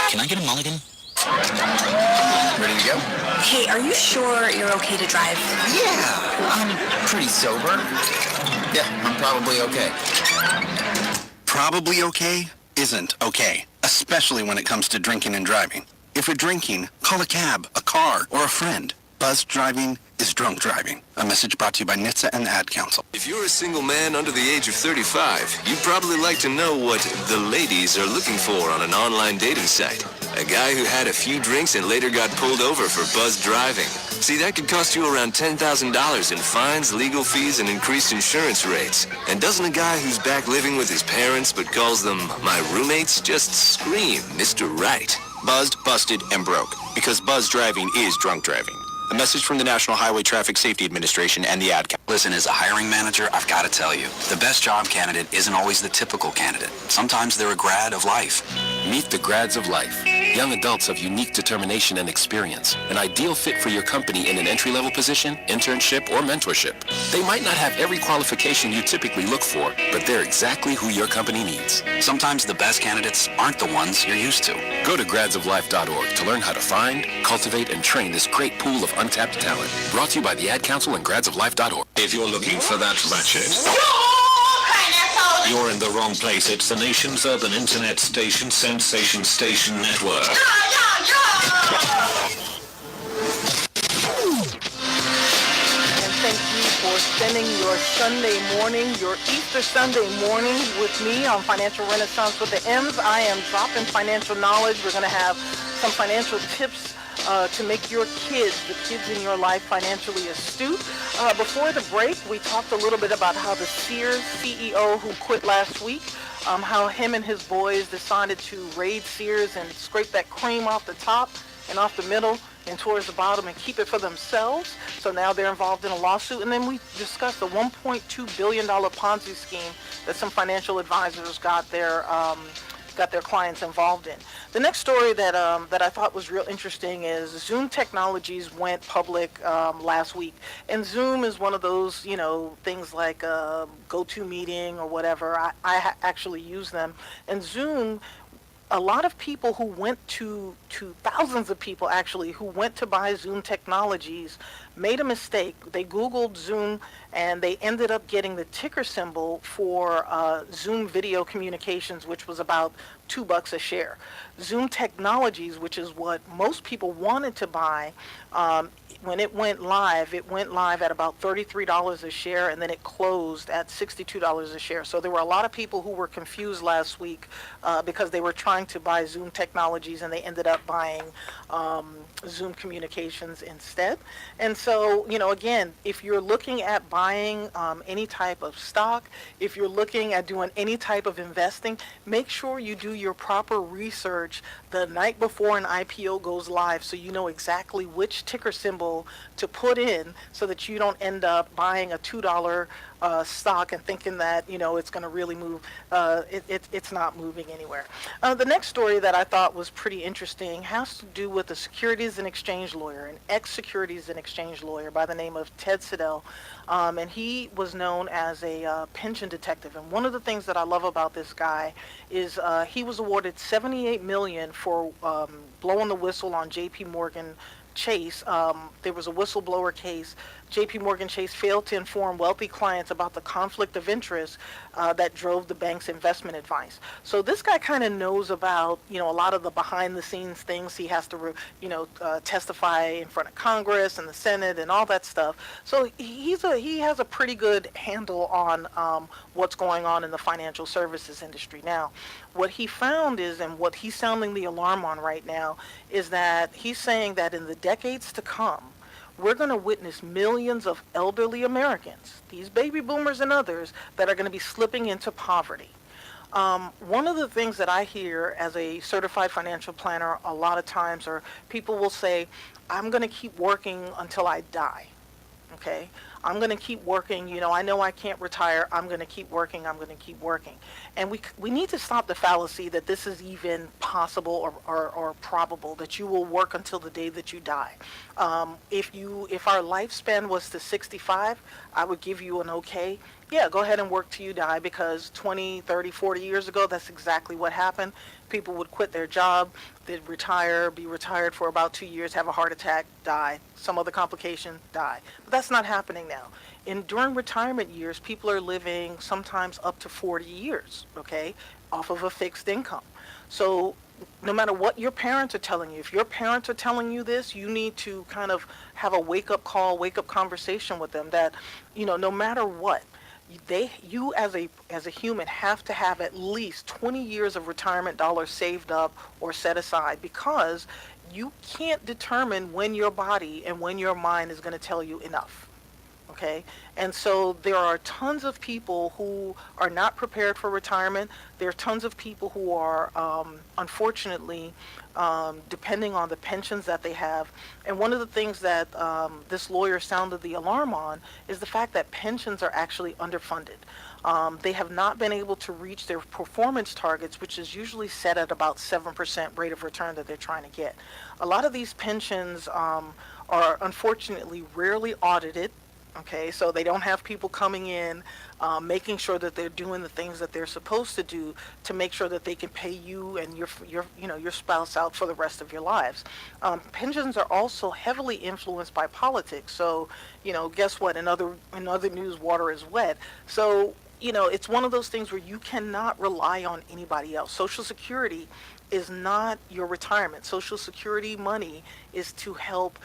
Can I get a mulligan? Ready to go? Hey, are you sure you're okay to drive? Yeah, I'm pretty sober. Yeah, I'm probably okay. Probably okay isn't okay, especially when it comes to drinking and driving. If you're drinking, call a cab, a car, or a friend. Buzzed driving is drunk driving. A message brought to you by NHTSA and the Ad Council. If you're a single man under the age of 35, you'd probably like to know what the ladies are looking for on an online dating site. A guy who had a few drinks and later got pulled over for buzzed driving. See, that could cost you around $10,000 in fines, legal fees, and increased insurance rates. And doesn't a guy who's back living with his parents but calls them my roommates just scream Mr. Right? Buzzed, busted, and broke. Because buzzed driving is drunk driving. A message from the National Highway Traffic Safety Administration and the Ad Council. Listen, as a hiring manager, I've got to tell you, the best job candidate isn't always the typical candidate. Sometimes they're a grad of life. Meet the grads of life. Young adults of unique determination and experience. An ideal fit for your company in an entry-level position, internship, or mentorship. They might not have every qualification you typically look for, but they're exactly who your company needs. Sometimes the best candidates aren't the ones you're used to. Go to gradsoflife.org to learn how to find, cultivate, and train this great pool of untapped talent. Brought to you by the Ad Council and gradsoflife.org. If you're looking for that ratchet, you're in the wrong place. It's the nation's urban internet station, Sensation Station Network. And thank you for spending your Sunday morning, your Easter Sunday morning with me on Financial Renaissance with the M's. I am dropping financial knowledge. We're going to have some financial tips to make your kids, the kids in your life, financially astute. Before the break, we talked a little bit about how the Sears CEO who quit last week, how him and his boys decided to raid Sears and scrape that cream off the top and off the middle and towards the bottom and keep it for themselves. So now they're involved in a lawsuit. And then we discussed the $1.2 billion Ponzi scheme that some financial advisors got their clients involved in. The next story that I thought was real interesting is Zoom Technologies went public last week, and Zoom is one of those things like GoToMeeting or whatever. I actually use them, and Zoom. A lot of people who went to thousands of people actually who went to buy Zoom Technologies made a mistake. They Googled Zoom and they ended up getting the ticker symbol for Zoom Video Communications, which was about $2 a share. Zoom Technologies, which is what most people wanted to buy, when it went live at about $33 a share, and then it closed at $62 a share. So there were a lot of people who were confused last week because they were trying to buy Zoom Technologies and they ended up buying Zoom Communications instead. And so, again, if you're looking at buying any type of stock, if you're looking at doing any type of investing, make sure you do your proper research the night before an IPO goes live so you know exactly which ticker symbol to put in so that you don't end up buying a $2 stock and thinking that, it's going to really move. It's not moving anywhere. The next story that I thought was pretty interesting has to do with a securities and exchange lawyer, an ex-securities and exchange lawyer by the name of Ted Siddell. And he was known as a pension detective. And one of the things that I love about this guy is he was awarded $78 million for blowing the whistle on J.P. Morgan Chase. There was a whistleblower case. J.P. Morgan Chase failed to inform wealthy clients about the conflict of interest that drove the bank's investment advice. So this guy kind of knows about, a lot of the behind-the-scenes things. He has to, testify in front of Congress and the Senate and all that stuff. So he has a pretty good handle on what's going on in the financial services industry. Now, what he found is, and what he's sounding the alarm on right now, is that he's saying that in the decades to come, we're going to witness millions of elderly Americans, these baby boomers and others, that are going to be slipping into poverty. One of the things that I hear as a certified financial planner a lot of times are people will say, I'm going to keep working until I die. Okay? I'm going to keep working. I know I can't retire. I'm going to keep working. I'm going to keep working. And we need to stop the fallacy that this is even possible or probable, that you will work until the day that you die. If our lifespan was to 65, I would give you an okay. Yeah, go ahead and work till you die, because 20, 30, 40 years ago, that's exactly what happened. People would quit their job, they'd retire, be retired for about 2 years, have a heart attack, die, some other complication, die. But that's not happening now. During retirement years, people are living sometimes up to 40 years, okay, off of a fixed income. So no matter what your parents are telling you, if your parents are telling you this, you need to kind of have a wake-up call, wake-up conversation with them that, no matter what, you as a human have to have at least 20 years of retirement dollars saved up or set aside, because you can't determine when your body and when your mind is going to tell you enough. Okay? And so there are tons of people who are not prepared for retirement. There are tons of people who are, unfortunately, depending on the pensions that they have. And one of the things that this lawyer sounded the alarm on is the fact that pensions are actually underfunded. They have not been able to reach their performance targets, which is usually set at about 7% rate of return that they're trying to get. A lot of these pensions are unfortunately rarely audited. Okay, so they don't have people coming in, making sure that they're doing the things that they're supposed to do to make sure that they can pay you and your spouse out for the rest of your lives. Pensions are also heavily influenced by politics. So, guess what? In other news, water is wet. So, it's one of those things where you cannot rely on anybody else. Social Security is not your retirement. Social Security money is to help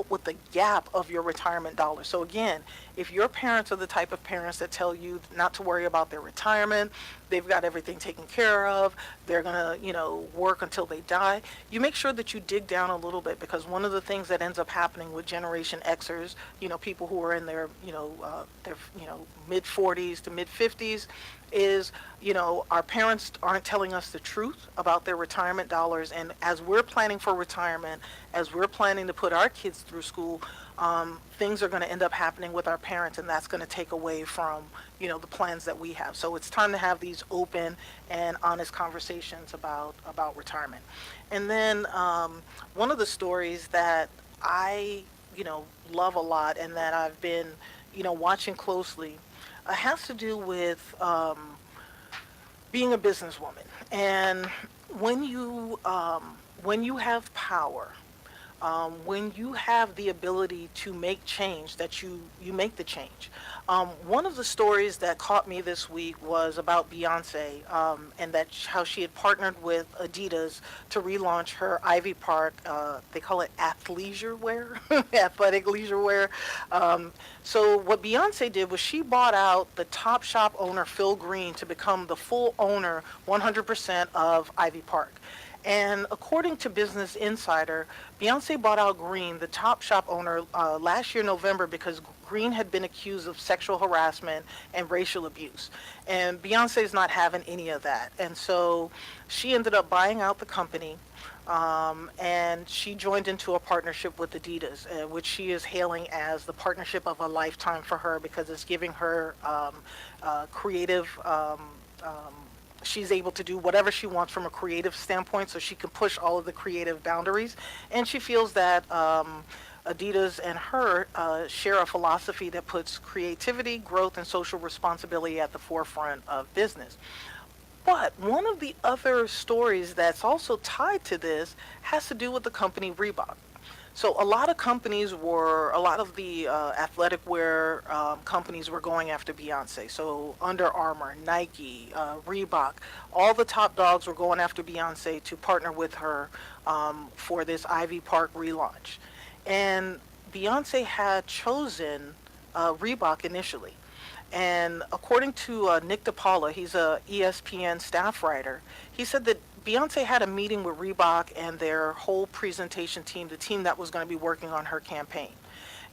with the gap of your retirement dollars. So again, if your parents are the type of parents that tell you not to worry about their retirement, they've got everything taken care of, they're going to, work until they die, you make sure that you dig down a little bit, because one of the things that ends up happening with Generation Xers, people who are in their, mid 40s to mid 50s, is, our parents aren't telling us the truth about their retirement dollars. And as we're planning for retirement, as we're planning to put our kids through school, things are going to end up happening with our parents, and that's going to take away from, the plans that we have. So it's time to have these open and honest conversations about retirement. And then one of the stories that I, love a lot and that I've been, watching closely has to do with being a businesswoman. And when you have power, when you have the ability to make change, that you make the change. One of the stories that caught me this week was about Beyonce, and how she had partnered with Adidas to relaunch her Ivy Park, they call it athleisure wear, athletic leisure wear. So what Beyonce did was she bought out the Topshop owner, Phil Green, to become the full owner, 100% of Ivy Park. And according to Business Insider, Beyonce bought out Green, the Topshop owner, last year November, because Green had been accused of sexual harassment and racial abuse. And Beyonce's not having any of that. And so she ended up buying out the company, and she joined into a partnership with Adidas, which she is hailing as the partnership of a lifetime for her, because it's giving her creative she's able to do whatever she wants from a creative standpoint, so she can push all of the creative boundaries. And she feels that Adidas and her share a philosophy that puts creativity, growth, and social responsibility at the forefront of business. But one of the other stories that's also tied to this has to do with the company Reebok. So a lot of the athletic wear companies were going after Beyonce. So Under Armour, Nike, Reebok, all the top dogs were going after Beyonce to partner with her for this Ivy Park relaunch. And Beyonce had chosen Reebok initially. And according to Nick DiPaola, he's a ESPN staff writer, he said that Beyonce had a meeting with Reebok and their whole presentation team, the team that was going to be working on her campaign,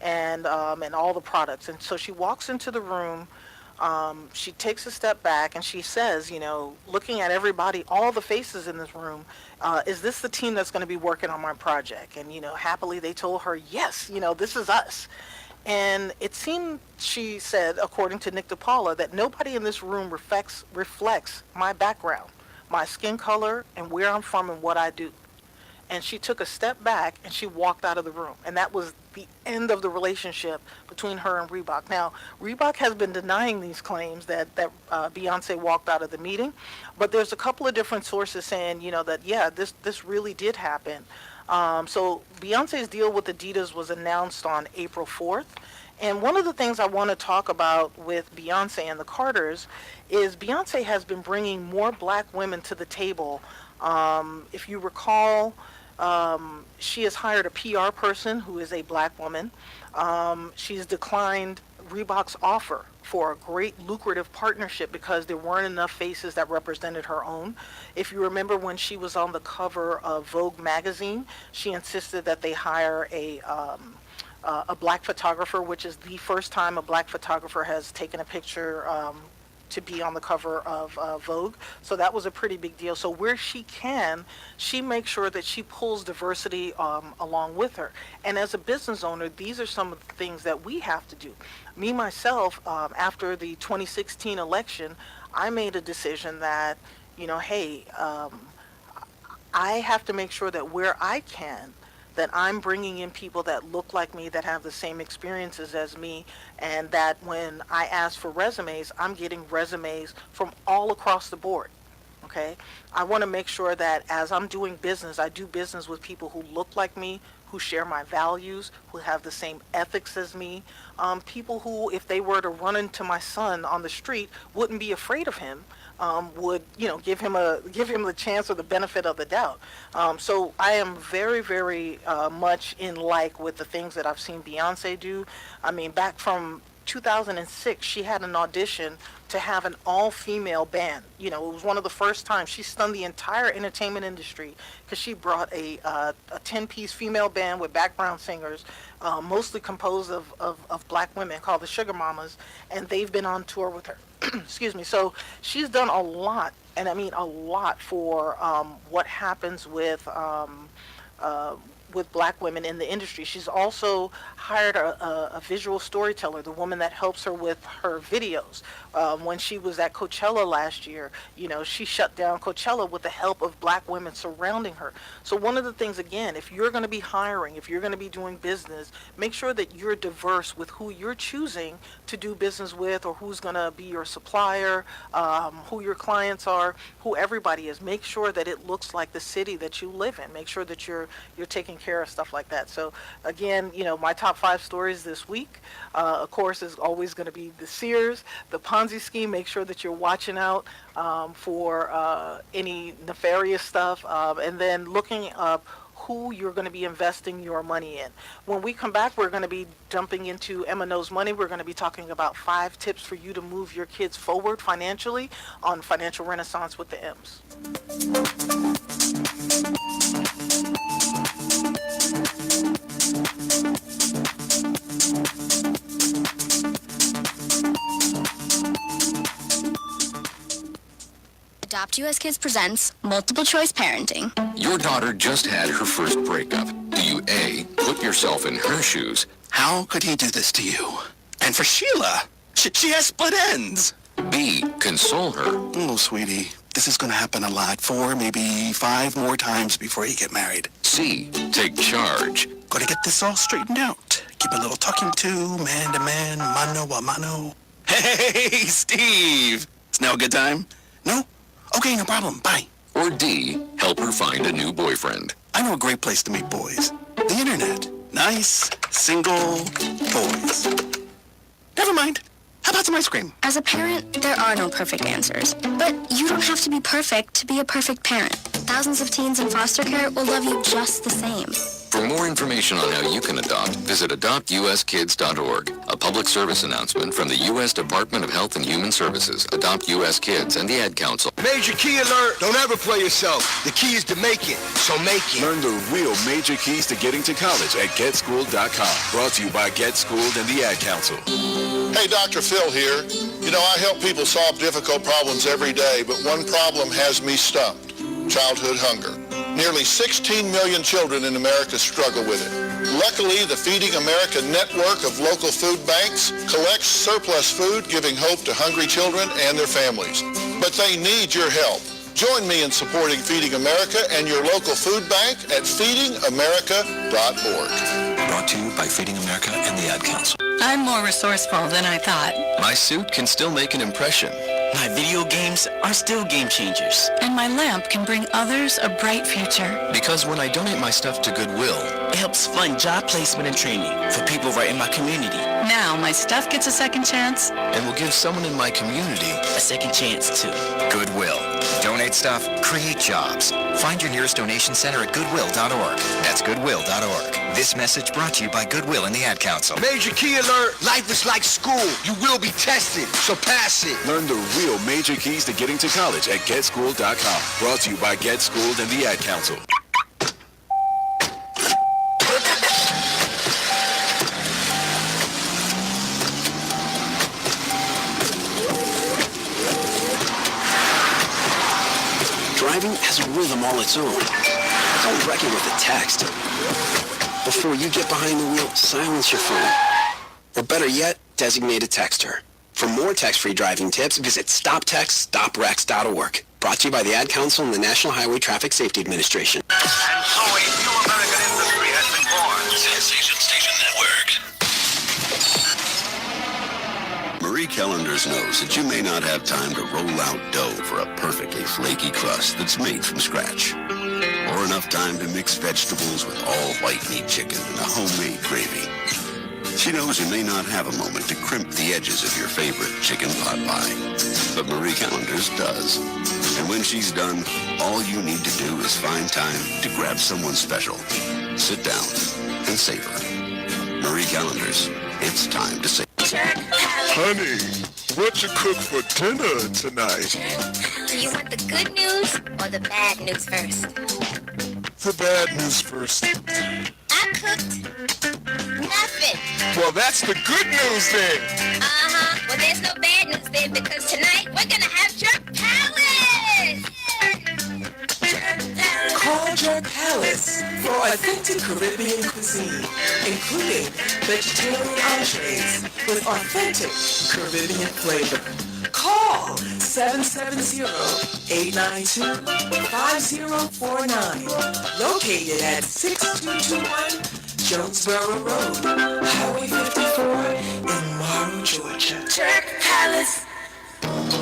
and all the products. And so she walks into the room, she takes a step back, and she says, looking at everybody, all the faces in this room, is this the team that's going to be working on my project? And, happily they told her, yes, this is us. And it seemed, she said, according to Nick DiPaola, that nobody in this room reflects my background, my skin color, and where I'm from and what I do. And she took a step back and she walked out of the room. And that was the end of the relationship between her and Reebok. Now, Reebok has been denying these claims that Beyonce walked out of the meeting. But there's a couple of different sources saying, that, yeah, this really did happen. So Beyonce's deal with Adidas was announced on April 4th. And one of the things I want to talk about with Beyonce and the Carters is Beyonce has been bringing more black women to the table. If you recall, she has hired a PR person who is a black woman. She's declined Reebok's offer for a great lucrative partnership because there weren't enough faces that represented her own. If you remember when she was on the cover of Vogue magazine, she insisted that they hire a black photographer, which is the first time a black photographer has taken a picture to be on the cover of Vogue. So that was a pretty big deal. So where she can, she makes sure that she pulls diversity along with her. And as a business owner, these are some of the things that we have to do. Me, myself, after the 2016 election, I made a decision that, hey, I have to make sure that where I can, that I'm bringing in people that look like me, that have the same experiences as me, and that when I ask for resumes, I'm getting resumes from all across the board, okay? I want to make sure that as I'm doing business, I do business with people who look like me, who share my values, who have the same ethics as me, people who, if they were to run into my son on the street, wouldn't be afraid of him, would give him the chance or the benefit of the doubt. So I am very, very much in like with the things that I've seen Beyonce do. I mean, back from 2006, she had an audition to have an all-female band. It was one of the first times. She stunned the entire entertainment industry because she brought a 10-piece female band with background singers, mostly composed of black women, called the Sugar Mamas, and they've been on tour with her. Excuse me. So she's done a lot, and I mean a lot, for what happens with black women in the industry. She's also hired a visual storyteller, the woman that helps her with her videos. When she was at Coachella last year, she shut down Coachella with the help of black women surrounding her. So one of the things, again, if you're going to be hiring, if you're going to be doing business, make sure that you're diverse with who you're choosing to do business with, or who's going to be your supplier, who your clients are, who everybody is. Make sure that it looks like the city that you live in. Make sure that you're taking care of stuff like that. So again, my top 5 stories this week, of course, is always going to be the Sears, the Ponzi scheme. Make sure that you're watching out for any nefarious stuff, and then looking up who you're going to be investing your money in. When we come back, we're going to be jumping into Emma Knows Money. We're going to be talking about 5 tips for you to move your kids forward financially on Financial Renaissance with the M's. Adopt US Kids presents Multiple Choice Parenting. Your daughter just had her first breakup. Do you A, put yourself in her shoes? How could he do this to you? And for Sheila, she has split ends. B, console her. Oh, sweetie, this is going to happen a lot. 4, maybe 5 more times before you get married. C, take charge. Gotta get this all straightened out. Keep a little talking to, man to man, mano a mano. Hey, Steve! Is now a good time? No? Okay, no problem. Bye. Or D, help her find a new boyfriend. I know a great place to meet boys. The internet. Nice, single boys. Never mind. How about some ice cream? As a parent, there are no perfect answers. But you don't have to be perfect to be a perfect parent. Thousands of teens in foster care will love you just the same. For more information on how you can adopt, visit adoptuskids.org. A public service announcement from the U.S. Department of Health and Human Services, Adopt U.S. Kids, and the Ad Council. Major key alert! Don't ever play yourself. The key is to make it, so make it. Learn the real major keys to getting to college at GetSchooled.com. Brought to you by Get Schooled and the Ad Council. Hey, Dr. Phil here. I help people solve difficult problems every day, but one problem has me stumped: childhood hunger. Nearly 16 million children in America struggle with it. Luckily, the Feeding America network of local food banks collects surplus food, giving hope to hungry children and their families. But they need your help. Join me in supporting Feeding America and your local food bank at feedingamerica.org. Brought to you by Feeding America and the Ad Council. I'm more resourceful than I thought. My suit can still make an impression. My video games are still game changers. And my lamp can bring others a bright future. Because when I donate my stuff to Goodwill, It helps fund job placement and training for people right in my community. Now my stuff gets a second chance. And will give someone in my community a second chance too. Goodwill. Donate stuff, create jobs. Find your nearest donation center at goodwill.org. That's goodwill.org. This message brought to you by Goodwill and the Ad Council. Major key alert! Life is like school. You will be tested, so pass it. Learn the real major keys to getting to college at GetSchooled.com. Brought to you by Get Schooled and the Ad Council. Driving has a rhythm all its own. Don't wreck it with a text. Before you get behind the wheel, silence your phone. Or better yet, designate a texter. For more text-free driving tips, visit StopTextStopWrecks.org. Brought to you by the Ad Council and the National Highway Traffic Safety Administration. And so a new American industry has been born. Sensation Station Network. Marie Callender's knows that you may not have time to roll out dough for a perfectly flaky crust that's made from scratch. Or enough time to mix vegetables with all white meat chicken and a homemade gravy. She knows you may not have a moment to crimp the edges of your favorite chicken pot pie. But Marie Callender's does. And when she's done, all you need to do is find time to grab someone special. Sit down and savor. Marie Callender's, it's time to savor. Honey, what you cook for dinner tonight? You want the good news or the bad news first? The bad news first. I cooked nothing. Well, that's the good news then. Uh-huh. Well, there's no bad news then, because tonight we're gonna have Jerk Palace. Call Jerk Palace for authentic Caribbean cuisine, including vegetarian entrees with authentic Caribbean flavor. Call 770-892-5049. Located at 6221 Jonesboro Road, Highway 54 in Morrow, Georgia. Jerk Palace.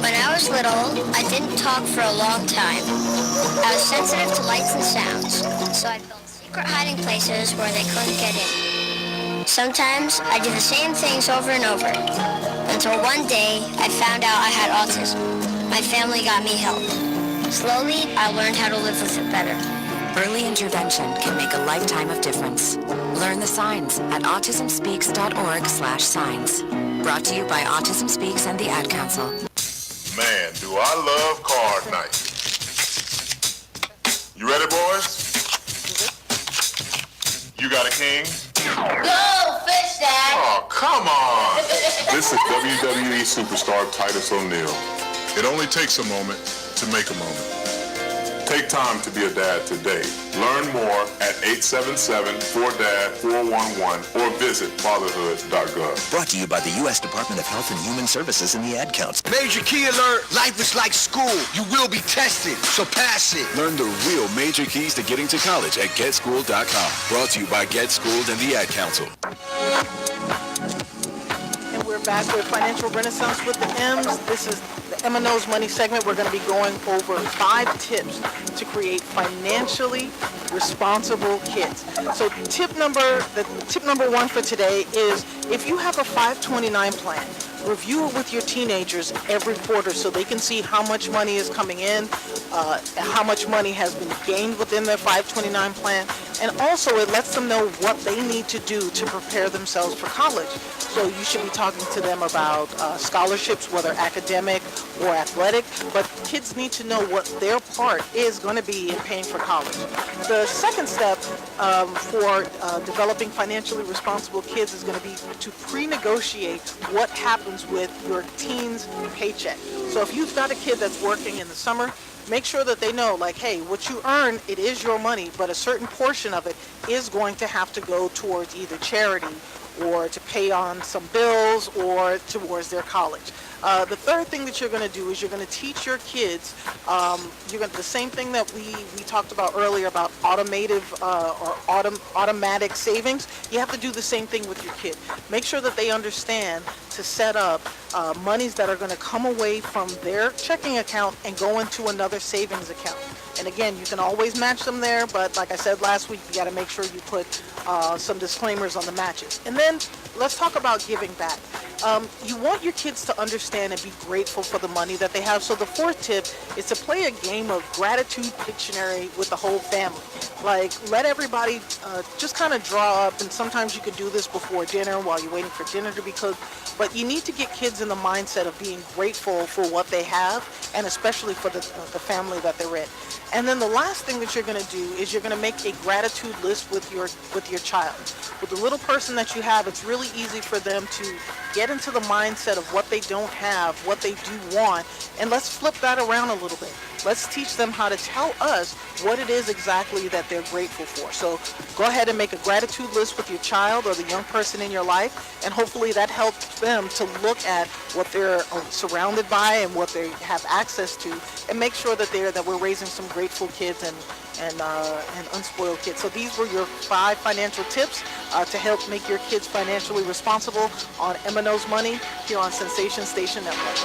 When I was little, I didn't talk for a long time. I was sensitive to lights and sounds, so I felt secret hiding places where they couldn't get in. Sometimes I do the same things over and over, until one day I found out I had autism. My family got me help. Slowly, I learned how to live with it better. Early intervention can make a lifetime of difference. Learn the signs at autismspeaks.org/signs. Brought to you by Autism Speaks and the Ad Council. Man, do I love card night. You ready, boys? You got a king? Go, fish dad! Oh, come on! This is WWE superstar Titus O'Neil. It only takes a moment to make a moment. Take time to be a dad today. Learn more at 877-4DAD-411 or visit fatherhood.gov. Brought to you by the U.S. Department of Health and Human Services and the Ad Council. Major key alert. Life is like school. You will be tested, so pass it. Learn the real major keys to getting to college at GetSchooled.com. Brought to you by Get Schooled and the Ad Council. And we're back with Financial Renaissance with the M's. This is the M&O's Money segment. We're going to be going over 5 tips to create financially responsible kids. So tip number 1 for today is if you have a 529 plan, review it with your teenagers every quarter so they can see how much money is coming in, how much money has been gained within their 529 plan, and also it lets them know what they need to do to prepare themselves for college. So you should be talking to them about scholarships, whether academic or athletic, but kids need to know what their part is going to be in paying for college. The second step for developing financially responsible kids is going to be to pre-negotiate what happens with your teen's paycheck. So if you've got a kid that's working in the summer, make sure that they know, like, hey, what you earn, it is your money, but a certain portion of it is going to have to go towards either charity or to pay on some bills or towards their college. The third thing that you're going to do is you're going to teach your kids, the same thing that we talked about earlier about automatic savings. You have to do the same thing with your kid. Make sure that they understand to set up monies that are going to come away from their checking account and go into another savings account. And again, you can always match them there, but like I said last week, you got to make sure you put some disclaimers on the matches. And then let's talk about giving back. You want your kids to understand and be grateful for the money that they have. So the fourth tip is to play a game of gratitude Pictionary with the whole family. Like, let everybody just kind of draw up, and sometimes you could do this before dinner while you're waiting for dinner to be cooked, but you need to get kids in the mindset of being grateful for what they have, and especially for the family that they're in. And then the last thing that you're going to do is you're going to make a gratitude list with your child. With the little person that you have, it's really easy for them to get into the mindset of what they don't have, what they do want, and let's flip that around a little bit. Let's teach them how to tell us what it is exactly that they're grateful for. So go ahead and make a gratitude list with your child or the young person in your life, and hopefully that helps them to look at what they're surrounded by and what they have access to, and make sure that we're raising some grateful kids and unspoiled kids. So these were your 5 financial tips to help make your kids financially responsible on M&O's Money here on Sensation Station Network.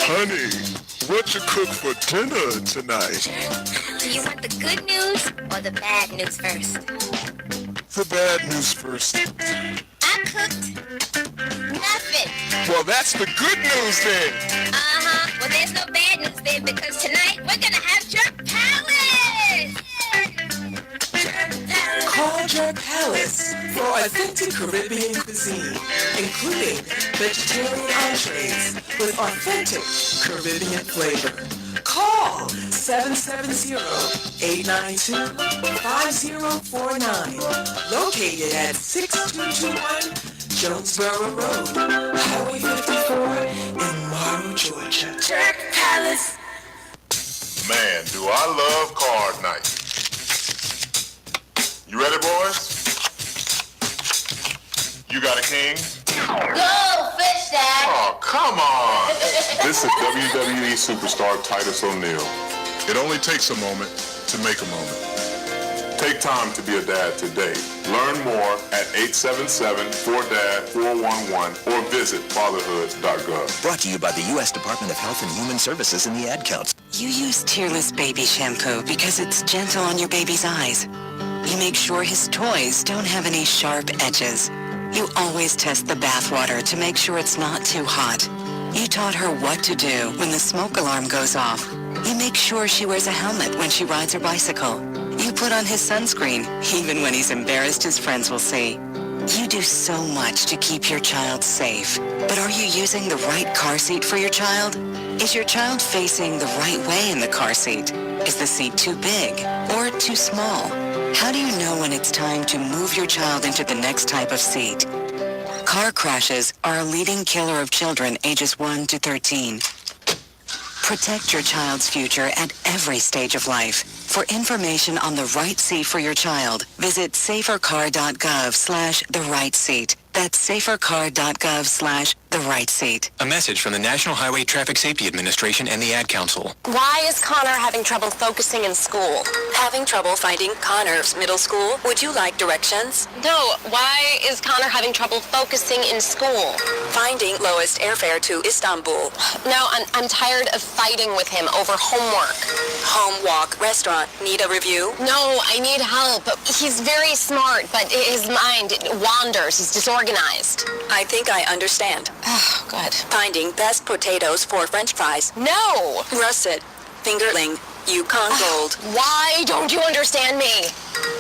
Honey, what you cook for dinner tonight? You want the good news or the bad news first? The bad news first. I cooked nothing. Well, that's the good news then. Uh-huh. Well, there's no bad news then, because tonight we're gonna have Jerk Palace. Call Jerk Palace for authentic Caribbean cuisine, including vegetarian entrees with authentic Caribbean flavor. Call 770-892-5049. Located at 6221 Jonesboro Road, Highway 54 in Morrow, Georgia. Jerk Palace. Man, do I love card night. You ready, boys? You got a king? Go, fish Dad. Oh, come on. This is WWE superstar Titus O'Neil. It only takes a moment to make a moment. Take time to be a dad today. Learn more at 877-4DAD-411 or visit fatherhood.gov. Brought to you by the U.S. Department of Health and Human Services and the Ad Council. You use Tearless Baby Shampoo because it's gentle on your baby's eyes. You make sure his toys don't have any sharp edges. You always test the bathwater to make sure it's not too hot. You taught her what to do when the smoke alarm goes off. You make sure she wears a helmet when she rides her bicycle. You put on his sunscreen, even when he's embarrassed his friends will see. You do so much to keep your child safe. But are you using the right car seat for your child? Is your child facing the right way in the car seat? Is the seat too big or too small? How do you know when it's time to move your child into the next type of seat? Car crashes are a leading killer of children ages 1 to 13. Protect your child's future at every stage of life. For information on the right seat for your child, visit safercar.gov/the-right-seat. That's safercar.gov/the-right-seat. A message from the National Highway Traffic Safety Administration and the Ad Council. Why is Connor having trouble focusing in school? Having trouble finding Connor's middle school? Would you like directions? No, why is Connor having trouble focusing in school? Finding lowest airfare to Istanbul. No, I'm tired of fighting with him over homework. Home, walk, restaurant. Need a review? No, I need help. He's very smart, but his mind wanders. He's disorganized. I think I understand. Oh, good. Finding best potatoes for French fries. No! Russet. Fingerling. Yukon Gold. Why don't you understand me?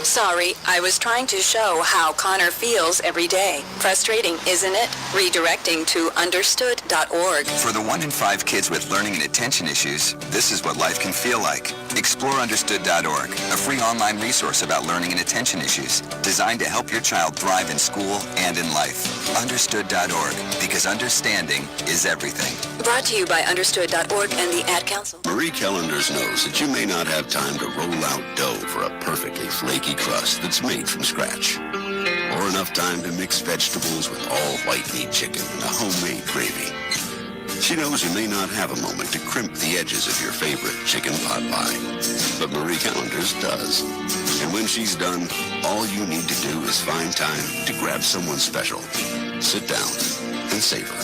Sorry, I was trying to show how Connor feels every day. Frustrating, isn't it? Redirecting to understood.org. For the 1 in 5 kids with learning and attention issues, this is what life can feel like. Explore understood.org, a free online resource about learning and attention issues, designed to help your child thrive in school and in life. Understood.org, because understanding is everything. Brought to you by understood.org and the Ad Council. Marie Callender's knows that you may not have time to roll out dough for a perfectly flaky crust that's made from scratch, or enough time to mix vegetables with all white meat chicken and a homemade gravy. She knows you may not have a moment to crimp the edges of your favorite chicken pot pie, but Marie Callender's does. And when she's done, all you need to do is find time to grab someone special, sit down, and savor.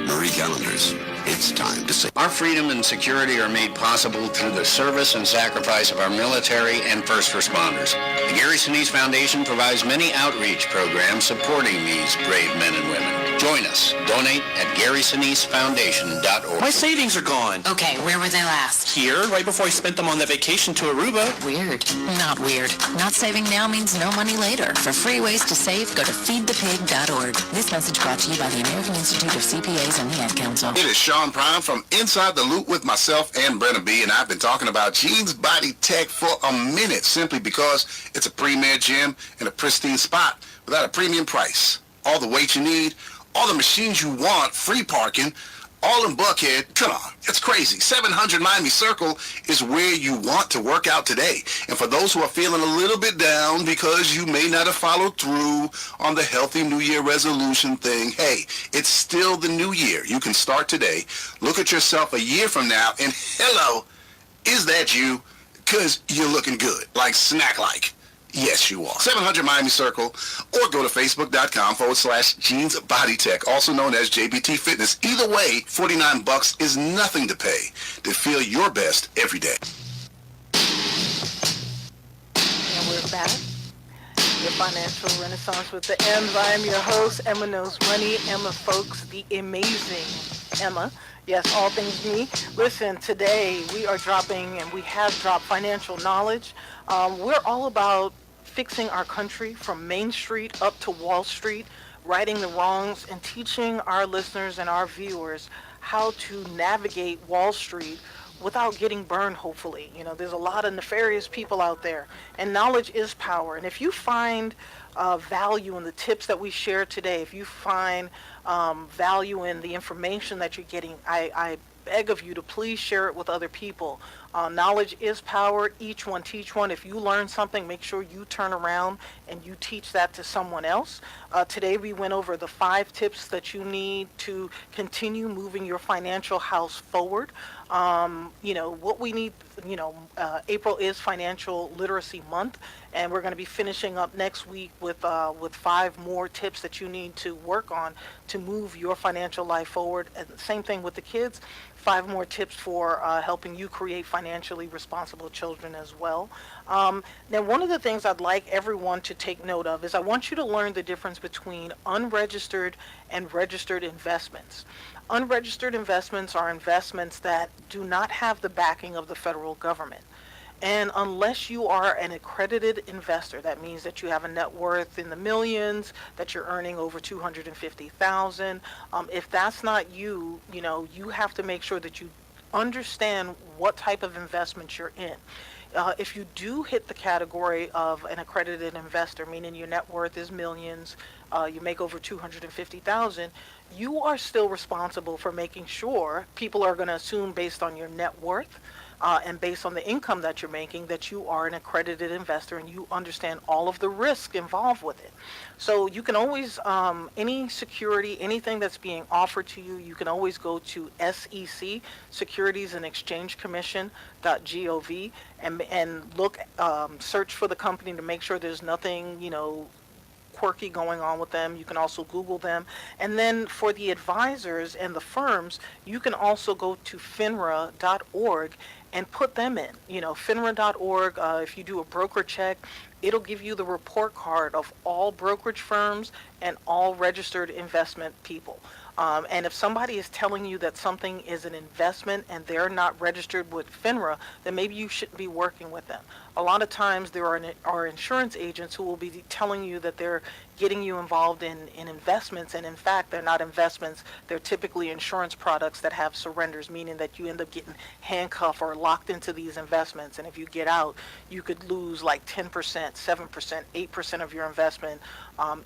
Marie Callender's. It's time to say. Our freedom and security are made possible through the service and sacrifice of our military and first responders. The Gary Sinise Foundation provides many outreach programs supporting these brave men and women. Join us. Donate at GarySiniseFoundation.org. My savings are gone. Okay, where were they last? Here, right before I spent them on that vacation to Aruba. Weird. Not weird. Not saving now means no money later. For free ways to save, go to feedthepig.org. This message brought to you by the American Institute of CPAs and the Ad Council. It is Sean Prime from Inside the Loop with myself and Brenna B, and I've been talking about Jeans Body Tech for a minute, simply because it's a premier gym in a pristine spot without a premium price. All the weight you need, all the machines you want, free parking, all in Buckhead. Come on, it's crazy. 700 Miami Circle is where you want to work out today. And for those who are feeling a little bit down because you may not have followed through on the healthy New Year resolution thing, hey, it's still the new year. You can start today. Look at yourself a year from now and hello, is that you? Because you're looking good, like snack-like. Yes, you are. 700 Miami Circle, or go to Facebook.com/Jeans Body Tech, also known as JBT Fitness. Either way, $49 is nothing to pay to feel your best every day. And we're back. Your Financial Renaissance with the M's. I am your host, Emma Knows Money, Emma Foulkes, the amazing Emma. Yes, all things me. Listen, today we are dropping, and we have dropped financial knowledge. We're all about fixing our country from Main Street up to Wall Street, righting the wrongs, and teaching our listeners and our viewers how to navigate Wall Street without getting burned, hopefully. You know, there's a lot of nefarious people out there, and knowledge is power. And if you find value in the tips that we share today, if you find value in the information that you're getting, I beg of you to please share it with other people. Knowledge is power. Each one teach one. If you learn something, make sure you turn around and you teach that to someone else. Today we went over the 5 tips that you need to continue moving your financial house forward. What we need, April is Financial Literacy Month, and we're going to be finishing up next week with 5 more tips that you need to work on to move your financial life forward. And same thing with the kids. 5 more tips for helping you create financially responsible children as well. Now, one of the things I'd like everyone to take note of is I want you to learn the difference between unregistered and registered investments. Unregistered investments are investments that do not have the backing of the federal government. And unless you are an accredited investor, that means that you have a net worth in the millions, that you're earning over $250,000. If that's not you, you have to make sure that you understand what type of investment you're in. If you do hit the category of an accredited investor, meaning your net worth is millions, you make over $250,000, you are still responsible for making sure people are going to assume based on your net worth and based on the income that you're making that you are an accredited investor and you understand all of the risk involved with it. So you can always, any security, anything that's being offered to you, you can always go to SEC, Securities and Exchange Commission.gov, and look, search for the company to make sure there's nothing, quirky going on with them. You can also Google them. And then for the advisors and the firms, you can also go to FINRA.org and put them in. FINRA.org, if you do a broker check, it'll give you the report card of all brokerage firms and all registered investment people. And if somebody is telling you that something is an investment and they're not registered with FINRA, then maybe you shouldn't be working with them. A lot of times there are insurance agents who will be telling you that they're getting you involved in investments, and in fact they're not investments. They're typically insurance products that have surrenders, meaning that you end up getting handcuffed or locked into these investments, and if you get out, you could lose like 10%, 7%, 8% of your investment,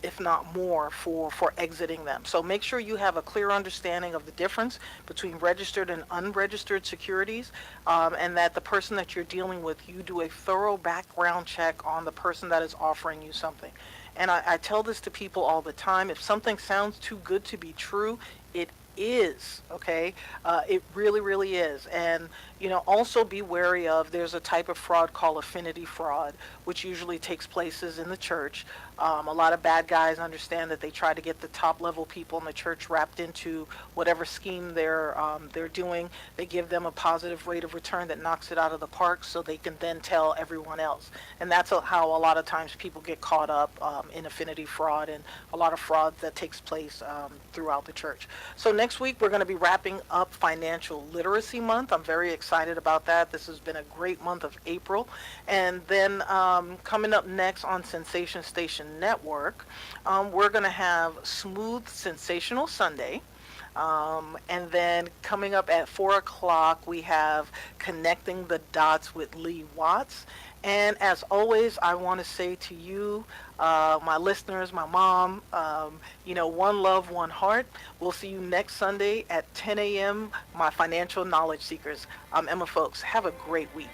if not more, for exiting them. So make sure you have a clear understanding of the difference between registered and unregistered securities, and that the person that you're dealing with, you do a thorough background check on the person that is offering you something. And I tell this to people all the time. If something sounds too good to be true, it is, okay? It really, really is. And, also be wary of, there's a type of fraud called affinity fraud, which usually takes places in the church. A lot of bad guys understand that they try to get the top level people in the church wrapped into whatever scheme they're doing. They give them a positive rate of return that knocks it out of the park so they can then tell everyone else. And that's how a lot of times people get caught up in affinity fraud and a lot of fraud that takes place throughout the church. So next week we're going to be wrapping up Financial Literacy Month. I'm very excited about that. This has been a great month of April. And then coming up next on Sensation Station Network, we're going to have Smooth Sensational Sunday. And then coming up at 4 o'clock, we have Connecting the Dots with Lee Watts. And as always, I want to say to you, my listeners, my mom, one love, one heart. We'll see you next Sunday at 10 a.m., my financial knowledge seekers. I'm Emma Foulkes. Have a great week.